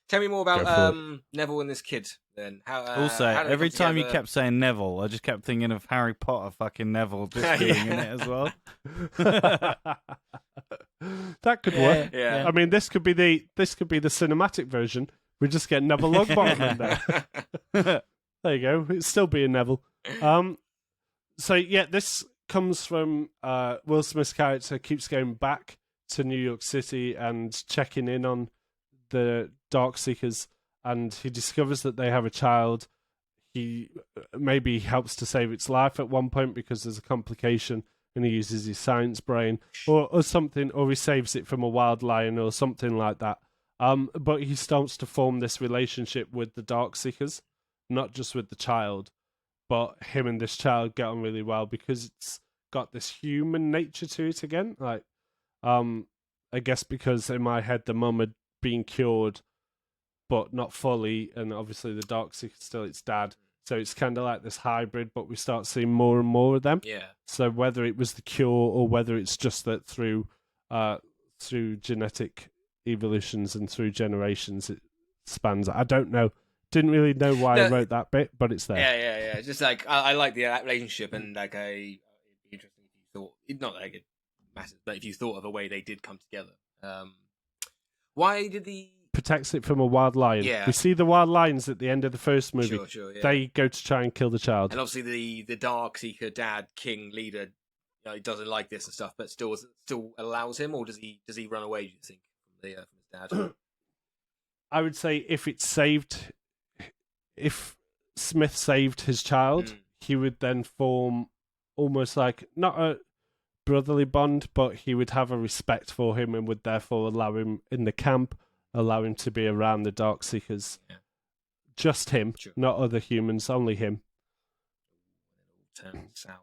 Tell me more about Neville and this kid, then. Also, every time you kept saying Neville, I just kept thinking of Harry Potter fucking Neville just being in it as well. That could work. Yeah. I mean, this could be the cinematic version. We just get Neville Longbottom in there. There you go. It's still being Neville. So yeah, this comes from Will Smith's character keeps going back to New York City and checking in on the Darkseekers, and he discovers that they have a child. He maybe helps to save its life at one point because there's a complication, and he uses his science brain or something, or he saves it from a wild lion or something like that. But he starts to form this relationship with the Darkseekers, not just with the child, but him and this child get on really well because it's got this human nature to it again. Like, I guess because in my head the mum had been cured, but not fully, and obviously the Darkseeker still its dad. So it's kind of like this hybrid, but we start seeing more and more of them. Yeah. So whether it was the cure or whether it's just that through genetic evolutions and through generations it spans. I don't know. Didn't really know why I wrote that bit, but it's there. Yeah. Just like I like the relationship, and like it'd be interesting if you thought, not like it matters, but if you thought of a way they did come together. Why did the protects it from a wild lion? Yeah. We see the wild lions at the end of the first movie. Sure, yeah. They go to try and kill the child, and obviously the Darkseeker dad, king, leader, he doesn't like this and stuff, but still allows him, or does he run away? Do you think from his dad? I would say if Smith saved his child, he would then form almost like not a brotherly bond, but he would have a respect for him and would therefore allow him in the camp, allow him to be around the Darkseekers. Yeah. Just him, not other humans, only him. Turn sour.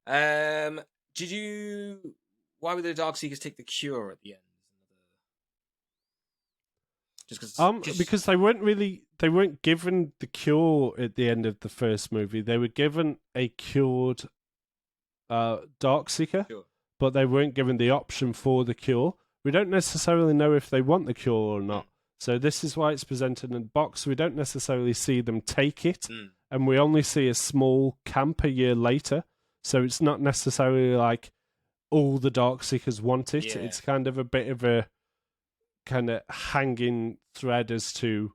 Why would the Darkseekers take the cure at the end? Because they weren't given the cure at the end of the first movie. They were given a cured Darkseeker, but they weren't given the option for the cure. We don't necessarily know if they want the cure or not. So this is why it's presented in a box. We don't necessarily see them take it, and we only see a small camp a year later. So it's not necessarily like all the Darkseekers want it. Yeah. It's kind of a bit of a kind of hanging thread as to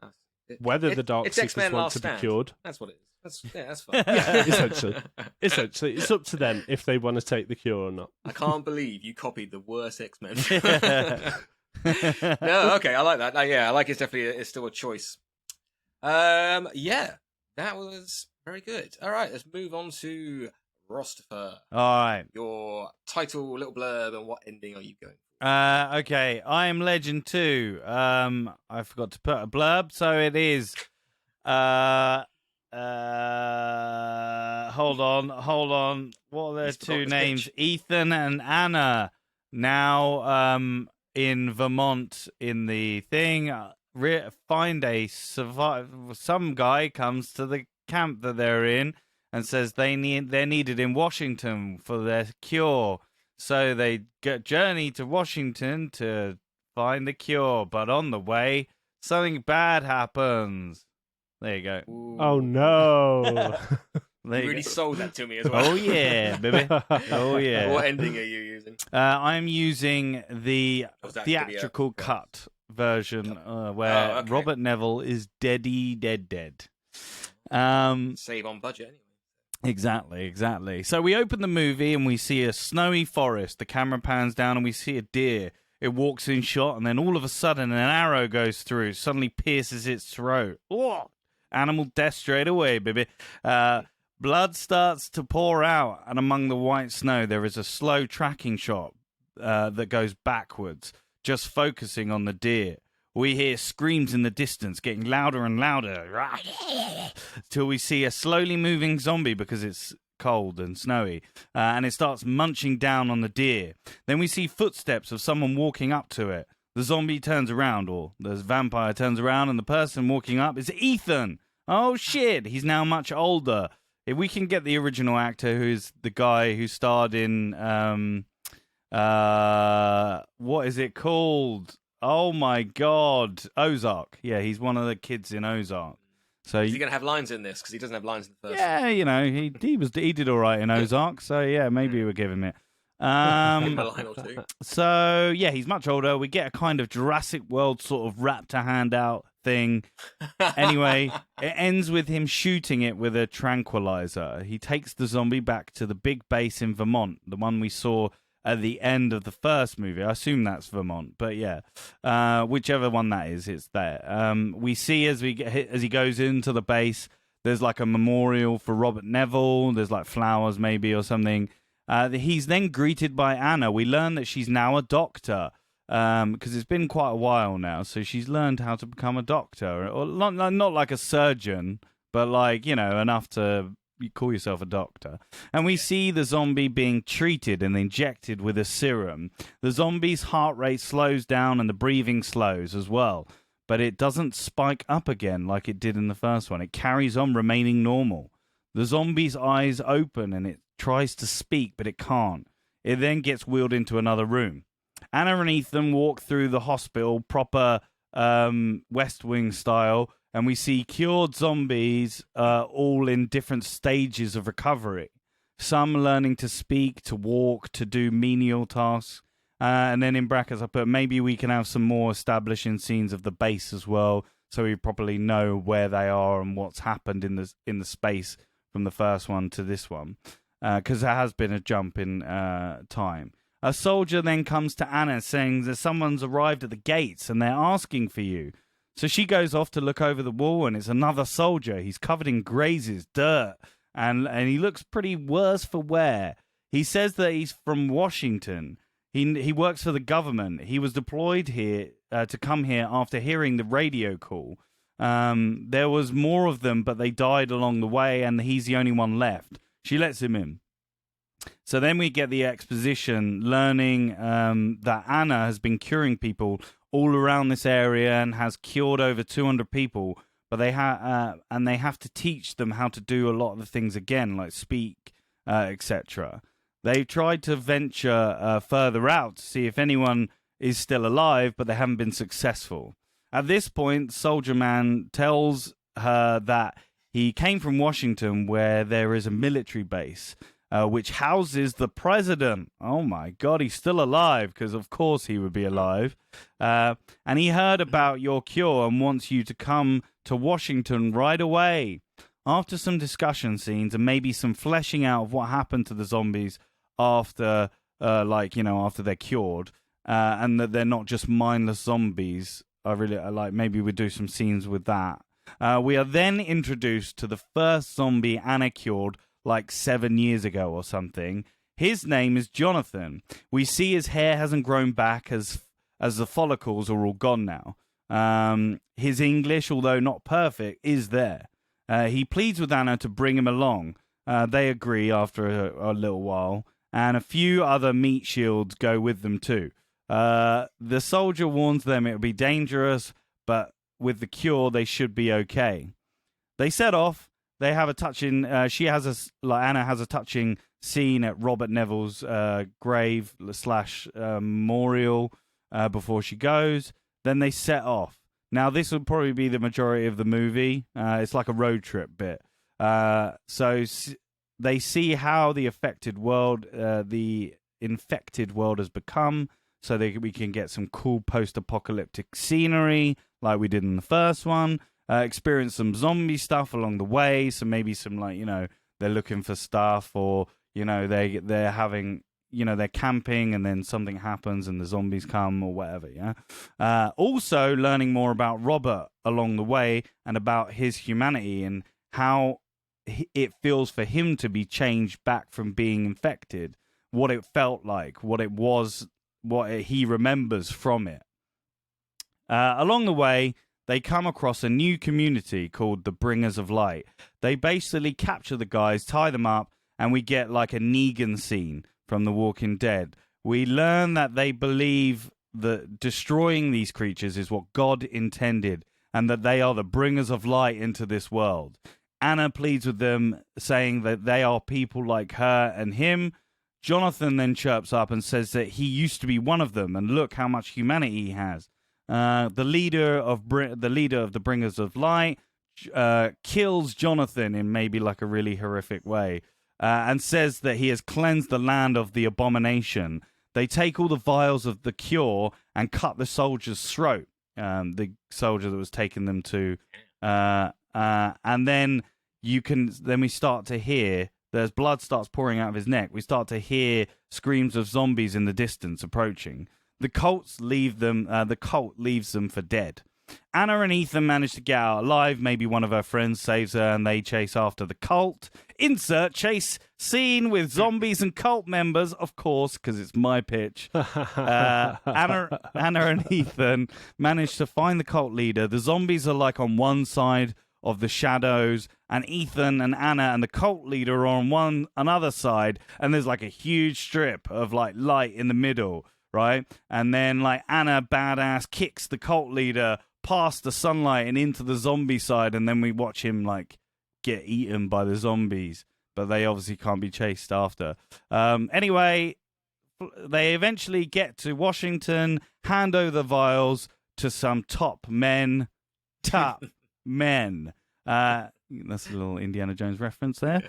whether the It's X-Men Darkseekers want Last to be Stand. cured. That's what it is. That's fine. Yeah, essentially, it's up to them if they want to take the cure or not. I can't believe you copied the worst X-Men. No, okay, I like that. Yeah, I like it's definitely it's still a choice. Yeah, that was very good. All right, let's move on to Rostopher. All right. Your title, little blurb, and what ending are you going for? Okay, I Am Legend 2. I forgot to put a blurb, so it is. Hold on. What are their two names? Ethan and Anna. Now, in Vermont, in the thing, find a some guy comes to the camp that they're in and says they're needed in Washington for their cure. So they journey to Washington to find the cure, but on the way, something bad happens. There you go. Ooh. Oh no! You really sold that to me as well. Oh yeah, baby. Oh yeah. What ending are you using? I'm using the theatrical cut version where Robert Neville is dead. Save on budget anyway. Exactly. So we open the movie and we see a snowy forest. The camera pans down and we see a deer. It walks in shot and then all of a sudden an arrow goes through, suddenly pierces its throat. Oh! Animal death straight away, baby. Blood starts to pour out, and among the white snow there is a slow tracking shot that goes backwards, just focusing on the deer. We hear screams in the distance, getting louder and louder, till we see a slowly moving zombie because it's cold and snowy, and it starts munching down on the deer. Then we see footsteps of someone walking up to it. The zombie turns around, or the vampire turns around, and the person walking up is Ethan. Oh shit, he's now much older. If we can get the original actor, who's the guy who starred in, what is it called? Oh my God, Ozark. Yeah, he's one of the kids in Ozark. So is he going to have lines in this? Because he doesn't have lines in the first. Yeah, you know, he did all right in Ozark. So yeah, maybe we'll give him it. A line or two. So yeah, he's much older. We get a kind of Jurassic World sort of Raptor handout thing. Anyway, it ends with him shooting it with a tranquilizer. He takes the zombie back to the big base in Vermont, the one we saw at the end of the first movie. I assume that's Vermont, but yeah, whichever one that is, it's there. We see as he goes into the base, there's like a memorial for Robert Neville. There's like flowers maybe or something. He's then greeted by Anna. We learn that she's now a doctor because it's been quite a while now. So she's learned how to become a doctor, or not like a surgeon, but like, you know, enough to call yourself a doctor. And we see the zombie being treated and injected with a serum. The zombie's heart rate slows down and the breathing slows as well. But it doesn't spike up again like it did in the first one. It carries on remaining normal. The zombie's eyes open and it tries to speak, but it can't. It then gets wheeled into another room. Anna and Ethan walk through the hospital, proper West Wing style, and we see cured zombies all in different stages of recovery. Some learning to speak, to walk, to do menial tasks. And then in brackets I put, maybe we can have some more establishing scenes of the base as well, so we properly know where they are and what's happened in the space from the first one to this one. Because there has been a jump in time. A soldier then comes to Anna saying that someone's arrived at the gates and they're asking for you. So she goes off to look over the wall and it's another soldier. He's covered in grazes, dirt, and he looks pretty worse for wear. He says that he's from Washington. He works for the government. He was deployed here to come here after hearing the radio call. There was more of them, but they died along the way and he's the only one left. She lets him in. So then we get the exposition learning that Anna has been curing people all around this area and has cured over 200 people, but they have to teach them how to do a lot of the things again, like speak, etc. They've tried to venture further out to see if anyone is still alive, but they haven't been successful. At this point, Soldier Man tells her that he came from Washington, where there is a military base. which houses the president. Oh my God, he's still alive, because of course he would be alive. And he heard about your cure and wants you to come to Washington right away. After some discussion scenes and maybe some fleshing out of what happened to the zombies after, after they're cured, and that they're not just mindless zombies, maybe we do some scenes with that. We are then introduced to the first zombie Anna cured 7 years ago or something. His name is Jonathan. We see his hair hasn't grown back as the follicles are all gone now. His English, although not perfect, is there. He pleads with Anna to bring him along. They agree after a little while, and a few other meat shields go with them too. The soldier warns them it'll be dangerous, but with the cure, they should be okay. They set off. They have a touching. Anna has a touching scene at Robert Neville's grave / memorial before she goes. Then they set off. Now this would probably be the majority of the movie. It's like a road trip bit. So they see how the infected world has become. So we can get some cool post-apocalyptic scenery like we did in the first one. Experience some zombie stuff along the way. So maybe some they're looking for stuff, or they're having they're camping and then something happens and the zombies come or whatever. Yeah. Also learning more about Robert along the way and about his humanity and how it feels for him to be changed back from being infected. What it felt like, what it was. What he remembers from it. Along the way, they come across a new community called the Bringers of Light. They basically capture the guys, tie them up, and we get a Negan scene from The Walking Dead. We learn that they believe that destroying these creatures is what God intended, and that they are the bringers of light into this world. Anna pleads with them, saying that they are people like her and him. Jonathan then chirps up and says that he used to be one of them, and look how much humanity he has. The leader of the Bringers of Light kills Jonathan in maybe a really horrific way, and says that he has cleansed the land of the abomination. They take all the vials of the cure and cut the soldier's throat, the soldier that was taking them to, and then we start to hear. As blood starts pouring out of his neck, we start to hear screams of zombies in the distance approaching. The cult leaves them for dead. Anna and Ethan manage to get out alive. Maybe one of her friends saves her, and they chase after the cult. Insert chase scene with zombies and cult members, of course, because it's my pitch. Anna and Ethan manage to find the cult leader. The zombies are on one side of the shadows, and Ethan and Anna and the cult leader are on another side, and there's a huge strip of light in the middle, right? And then Anna badass kicks the cult leader past the sunlight and into the zombie side, and then we watch him get eaten by the zombies, but they obviously can't be chased after. Anyway, they eventually get to Washington, hand over the vials to some top men. That's a little Indiana Jones reference there.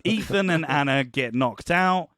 Ethan and Anna get knocked out.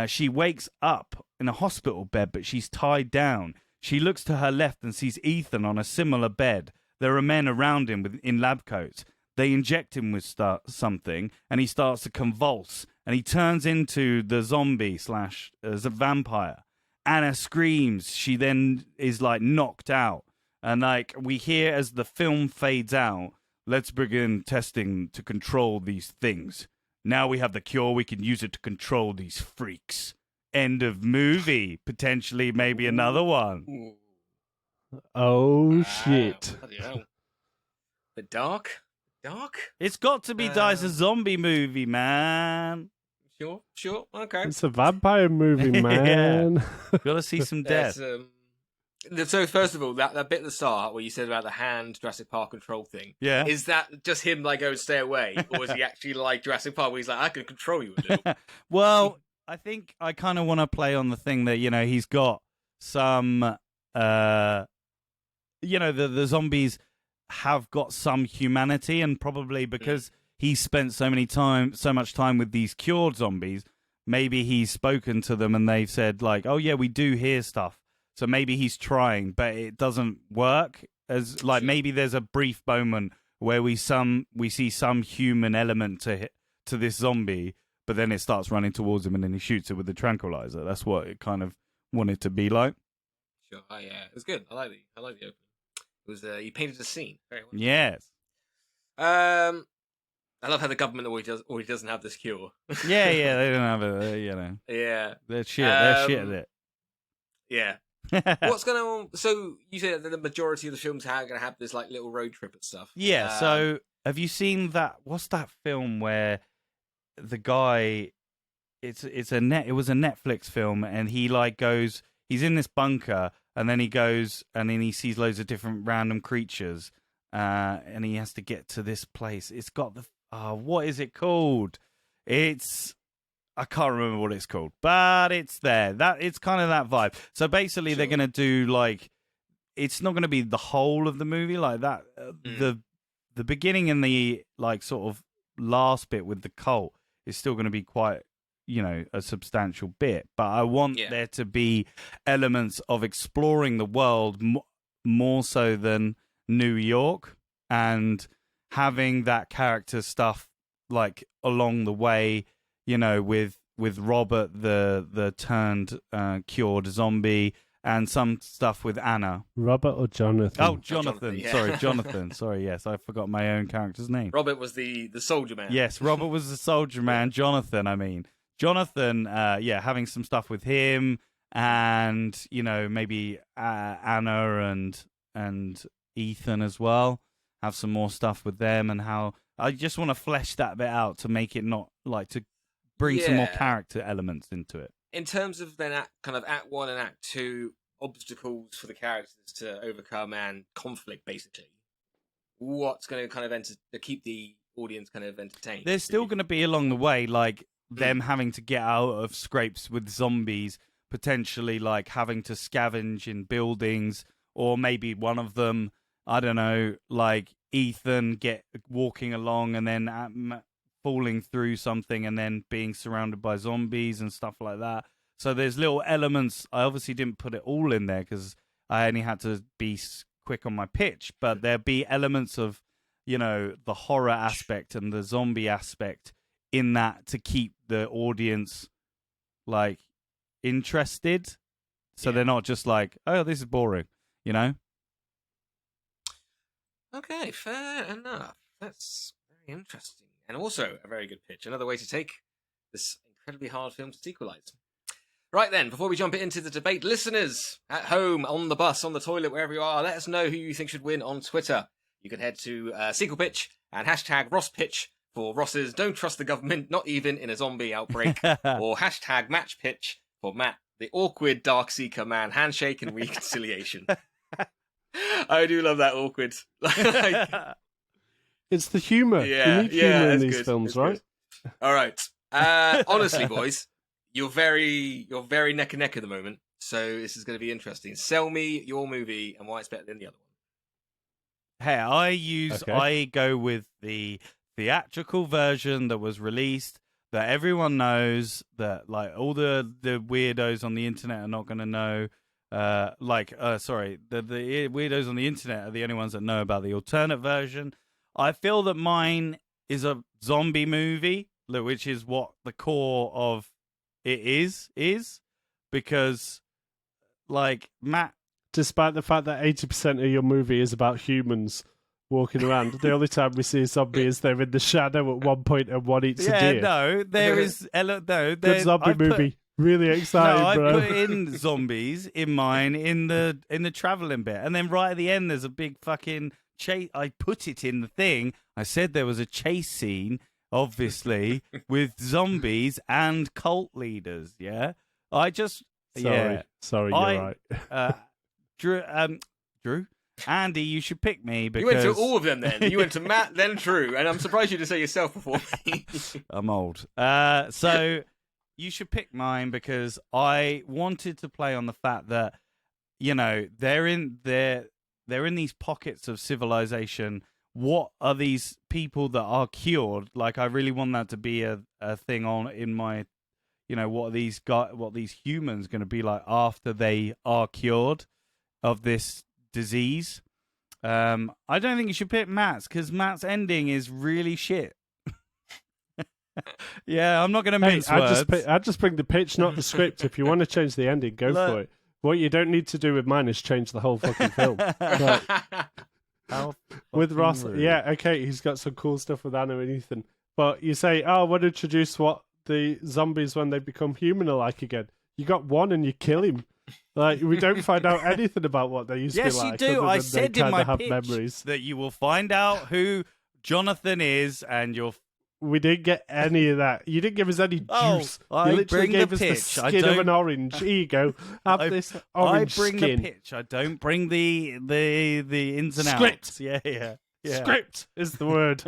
She wakes up in a hospital bed, but she's tied down. She looks to her left and sees Ethan on a similar bed. There are men around him in lab coats. They inject him with something, and he starts to convulse, and he turns into the zombie / as a vampire. Anna screams. She then is knocked out. And we hear as the film fades out, let's begin testing to control these things. Now we have the cure, we can use it to control these freaks. End of movie. Potentially maybe another one. Oh, shit. But dark? Dark? It's got to be Dice a zombie movie, man. Sure, okay. It's a vampire movie, man. Gotta see some death. So first of all, that bit at the start where you said about the hand Jurassic Park control thing, is that just him going stay away, or is he actually like Jurassic Park where he's I can control you a little? Well, I think I kind of want to play on the thing that he's got some, the zombies have got some humanity, and probably because he's spent so much time with these cured zombies. Maybe he's spoken to them and they've said like, "Oh yeah, we do hear stuff." So maybe he's trying, but it doesn't work. As like maybe there's a brief moment where we see some human element to this zombie, but then it starts running towards him and then he shoots it with the tranquilizer. That's what it kind of wanted to be like. Sure. Oh yeah, it was good. I like the opening. It was he painted a scene very well. Yes. I love how the government already doesn't have this cure. Yeah, they don't have it. Yeah. They're shit. They're shit at it. Yeah. What's going on? So you said that the majority of the films are going to have this like little road trip and stuff. Yeah. So have you seen that? What's that film where the guy? It was a Netflix film, and he like goes. He's in this bunker, and then he goes, and then he sees loads of different random creatures, and he has to get to this place. It's got the what is it called? I can't remember what it's called, but it's there. It's kind of that vibe. So basically, they're gonna do like, it's not gonna be the whole of the movie like that. The beginning and the like sort of last bit with the cult is still gonna be quite, a substantial bit. But I want there to be elements of exploring the world more so than New York, and having that character stuff like along the way. With Robert, the turned cured zombie, and some stuff with Anna. Robert or Jonathan? Oh, Jonathan. Sorry, Jonathan. Sorry, yes, I forgot my own character's name. Robert was the soldier man. Yes, Robert was the soldier man. Jonathan, having some stuff with him, and maybe Anna and Ethan as well. Have some more stuff with them, and how I just want to flesh that bit out to make it not like to bring some more character elements into it. In terms of then Act 1 and Act 2, obstacles for the characters to overcome and conflict, basically, what's going to kind of keep the audience kind of entertained? There's still going to be along the way, like them having to get out of scrapes with zombies, potentially like having to scavenge in buildings, or maybe one of them, I don't know, like Ethan walking along and then falling through something and then being surrounded by zombies and stuff like that. So there's little elements. I obviously didn't put it all in there because I only had to be quick on my pitch, but there'll be elements of, the horror aspect and the zombie aspect in that to keep the audience like interested. So they're not just like, oh, this is boring, Okay, fair enough. That's very interesting. And also a very good pitch. Another way to take this incredibly hard film to sequelize. Right then, before we jump into the debate, listeners at home, on the bus, on the toilet, wherever you are, let us know who you think should win on Twitter. You can head to Sequel Pitch and hashtag RossPitch for Ross's Don't Trust the Government, Not Even in a Zombie Outbreak, or hashtag Match Pitch for Matt, the awkward Dark Seeker man, handshake and reconciliation. I do love that awkward. It's the humour. Yeah, you need humour in these good. films, It's right? Good. All right. Honestly, boys, you're very neck and neck at the moment, so this is going to be interesting. Sell me your movie and why it's better than the other one. Hey, I go with the theatrical version that was released, that everyone knows, that like all the weirdos on the internet are not going to know. The weirdos on the internet are the only ones that know about the alternate version. I feel that mine is a zombie movie, which is what the core of it is, because, like, Matt... Despite the fact that 80% of your movie is about humans walking around, the only time we see a zombie is they're in the shadow at one point and one eats a deer. No, there is... Good zombie movie. Really exciting, bro. I put in zombies in mine in the traveling bit, and then right at the end there's a big fucking chase. I put it in the thing. I said there was a chase scene, obviously, with zombies and cult leaders. Yeah, Sorry, you're right. Drew, Andy, you should pick me because you went through all of them. Then you went to Matt, then Drew, and I'm surprised you didn't say yourself before me. I'm old, so. You should pick mine because I wanted to play on the fact that, they're in these pockets of civilization what are these people that are cured? Like, I really want that to be a thing on in my, what are these humans going to be like after they are cured of this disease? I don't think you should pick Matt's, because Matt's ending is really shit. Yeah, I'm not going to mince words. I just bring the pitch, not the script. If you want to change the ending, go for it. What you don't need to do with mine is change the whole fucking film. With Ross, rude. yeah, okay, he's got some cool stuff with Anna and Ethan. But you say, I want to introduce what the zombies when they become human are like again. You got one and you kill him. Like, we don't find out anything about what they used to be like. Yes, you do. I said in my pitch memories. that you will find out who Jonathan is, and you'll. We didn't get any of that. You didn't give us any juice. I you literally bring gave the us pitch. the skin of an orange. Here you go. Have this orange I bring skin. the pitch. I don't bring the ins and Script. outs. Yeah. Script is the word.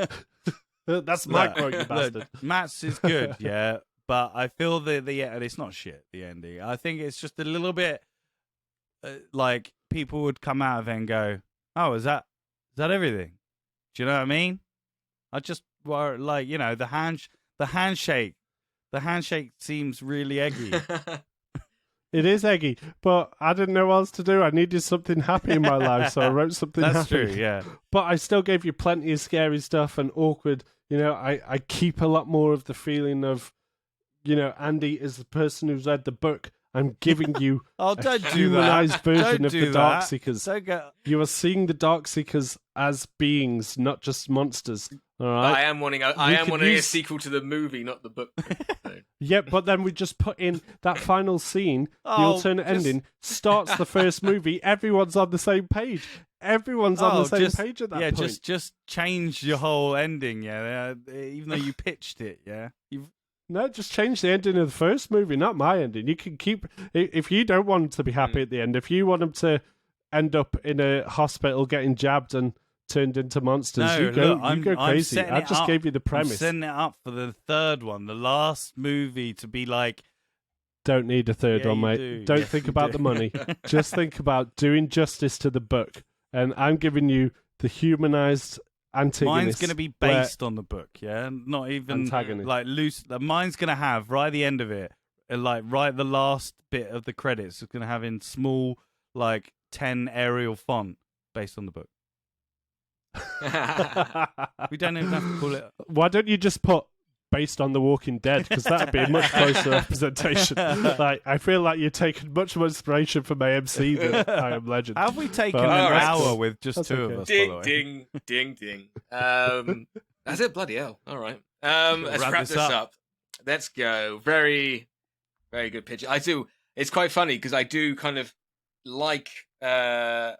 That's my quote, you bastard. Matt's is good, yeah, but I feel it's not shit, the ending. I think it's just a little bit like people would come out of it and go, "Oh, is that everything?" Do you know what I mean? I just like, the handshake seems really eggy. It is eggy, but I didn't know what else to do. I needed something happy in my life, so I wrote something That's happy. true, yeah. But I still gave you plenty of scary stuff and awkward. I keep a lot more of the feeling of, Andy is the person who's read the book. I'm giving you a humanized version of the Dark Seekers. Go... You are seeing the Dark Seekers as beings, not just monsters. All right. I am wanting a sequel to the movie, not the book. Yeah, but then we just put in that final scene, the alternate ending, starts the first movie. Everyone's on the same page. Everyone's on the same page at that point. Yeah, just change your whole ending, yeah. Even though you pitched it, yeah. No, just change the ending of the first movie, not my ending. You can keep... If you don't want them to be happy at the end, if you want them to end up in a hospital getting jabbed and turned into monsters, you go crazy. I just gave you the premise. I'm setting it up for the third one, the last movie, to be like... Don't need a third one, mate. Don't think about the money. Just think about doing justice to the book. And I'm giving you the humanized... Mine's going to be based on the book, yeah? Not even antagonist. Like loose. Mine's going to have, right at the end of it, like right at the last bit of the credits, it's going to have in small, like 10 Arial font based on the book. We don't even have to call it. Why don't you just put based on The Walking Dead? Because that'd be a much closer representation. Like, I feel like you're taking much more inspiration from AMC than I Am Legend. Have we taken an hour with just two of us? Ding, ding, ding, ding. That's it, bloody hell. All right. Let's wrap this up. Let's go. Very, very good picture. I do. It's quite funny because I do kind of like the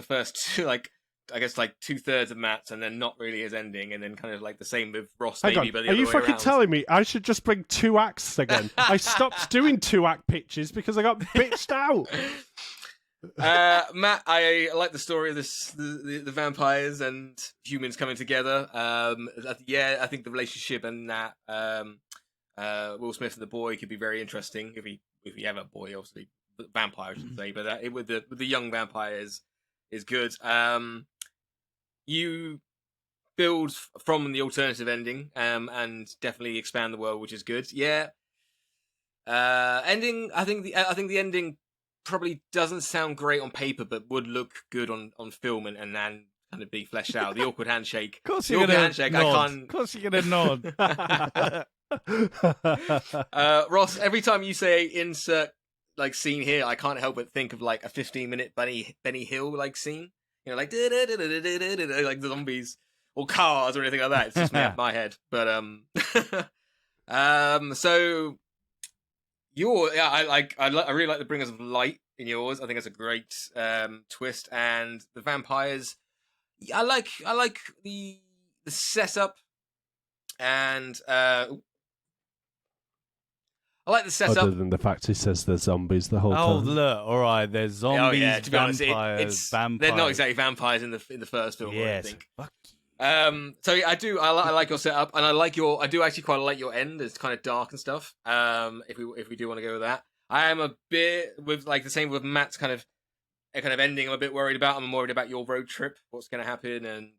first two, like, I guess like 2/3 of Matt's, and then not really his ending, and then kind of like the same with Ross. Hang on. But the Are other you way fucking around. telling me I should just bring 2 acts again? I stopped doing 2-act pitches because I got bitched out. Matt, I like the story of the vampires and humans coming together. I think the relationship and that Will Smith and the boy could be very interesting if he have a boy, obviously vampire, I should say, but with the young vampires is good. You build from the alternative ending, and definitely expand the world, which is good. Yeah. Ending. I think the ending probably doesn't sound great on paper, but would look good on film and then kind of be fleshed out. The awkward handshake. Of course, you're gonna nod. Of course, you're gonna nod. Ross, every time you say insert like scene here, I can't help but think of like a 15-minute Benny Hill like scene. Like like the zombies or cars or anything like that. It's just my head. But so I really like the Bringers of Light in yours. I think it's a great twist, and the vampires. I like the setup, and I like the setup. Other than the fact he says they're zombies the whole time. Oh, look, all right, there's zombies, to be honest, vampires. They're not exactly vampires in the first film, yes. I think. Fuck you. So I like your setup, and I do actually quite like your end. It's kind of dark and stuff. If we do want to go with that, I am a bit with like the same with Matt's kind of kind of ending I'm a bit worried about. I'm worried about your road trip, what's going to happen, and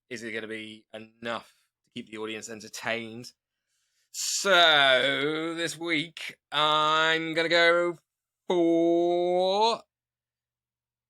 is it going to be enough to keep the audience entertained? So this week I'm going to go for...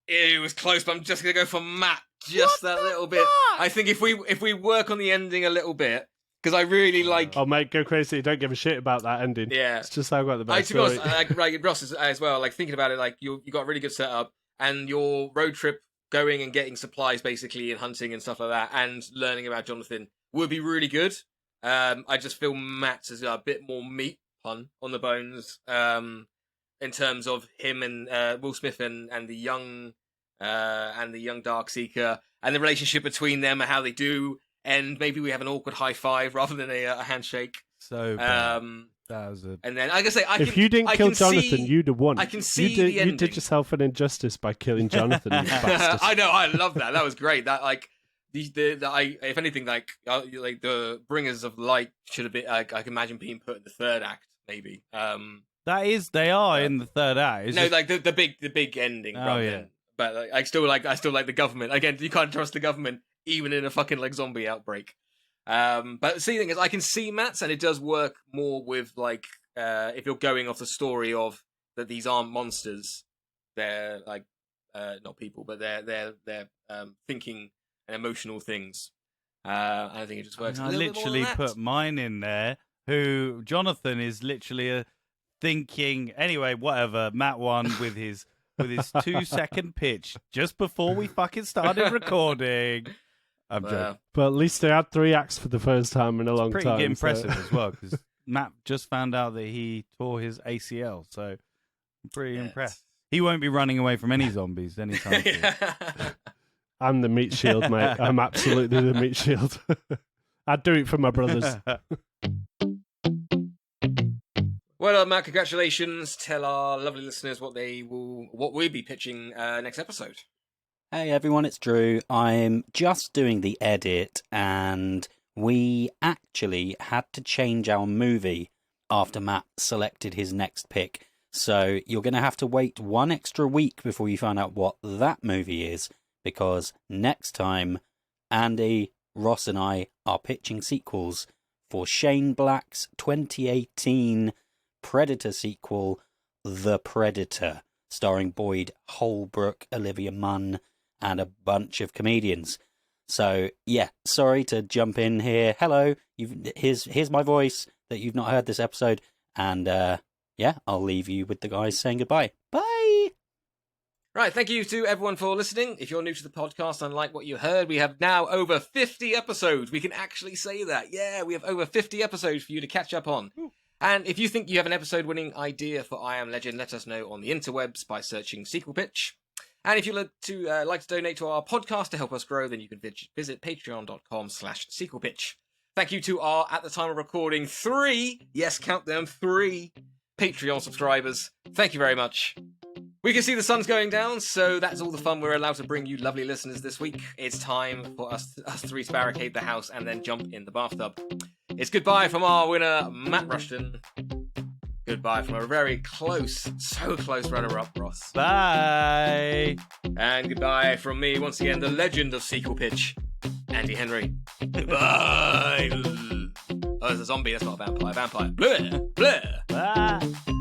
It was close, but I'm just going to go for Matt. Just that little bit. I think if we work on the ending a little bit, because I really like... Oh, mate, go crazy. Don't give a shit about that ending. Yeah. It's just I've got the best To be honest, like Ross as well, like thinking about it, like you got a really good setup, and your road trip going and getting supplies basically and hunting and stuff like that, and learning about Jonathan would be really good. I just feel Matt's is a bit more meat, pun on the bones, in terms of him and Will Smith and the young Darkseeker and the relationship between them and how they do. And maybe we have an awkward high five rather than a handshake. So bad. That was a... And then, like I say, if you didn't kill Jonathan, you'd have won. I can see the ending. You did yourself an injustice by killing Jonathan. You bastard. I know. I love that. That was great. That like if anything, like the Bringers of Light should have been. I can imagine being put in the third act, maybe. They are in the third act. No, like the big ending. Oh yeah. But like, I still like the government. Again, you can't trust the government even in a fucking like zombie outbreak. But the thing is, I can see Matt's, and it does work more with like if you're going off the story of that these aren't monsters, they're like not people, but they're thinking and emotional things. I think it just works. I literally put mine in there. Who Jonathan is literally thinking. Anyway, whatever. Matt won with his 2-second pitch just before we fucking started recording. I'm joking. But at least they had 3 acts for the first time in a long time. Pretty impressive as well, because Matt just found out that he tore his ACL, so I'm pretty impressed. He won't be running away from any zombies anytime soon. I'm the meat shield, mate. I'm absolutely the meat shield. I'd do it for my brothers. Well, Matt, congratulations. Tell our lovely listeners what we'll be pitching next episode. Hey everyone, it's Drew. I'm just doing the edit, and we actually had to change our movie after Matt selected his next pick. So you're going to have to wait 1 extra week before you find out what that movie is, because next time, Andy, Ross and I are pitching sequels for Shane Black's 2018 Predator sequel, The Predator, starring Boyd Holbrook, Olivia Munn, and a bunch of comedians. So, yeah, sorry to jump in here. Hello, here's my voice that you've not heard this episode, and yeah, I'll leave you with the guys saying goodbye. Bye! Right, thank you to everyone for listening. If you're new to the podcast and like what you heard, we have now over 50 episodes. We can actually say that. Yeah, we have over 50 episodes for you to catch up on. Ooh. And if you think you have an episode-winning idea for I Am Legend, let us know on the interwebs by searching Sequel Pitch. And if you'd like to donate to our podcast to help us grow, then you can visit patreon.com/sequelpitch. Thank you to our, at the time of recording, 3, yes, count them, 3 Patreon subscribers. Thank you very much. We can see the sun's going down, so that's all the fun we're allowed to bring you lovely listeners this week. It's time for us 3 to barricade the house and then jump in the bathtub. It's goodbye from our winner, Matt Rushton. Goodbye from a very close, so close runner-up, Ross. Bye! And goodbye from me, once again, the legend of Sequel Pitch, Andy Henry. Goodbye! Oh, there's a zombie, that's not a vampire. Vampire. Bleh! Bleh! Bye!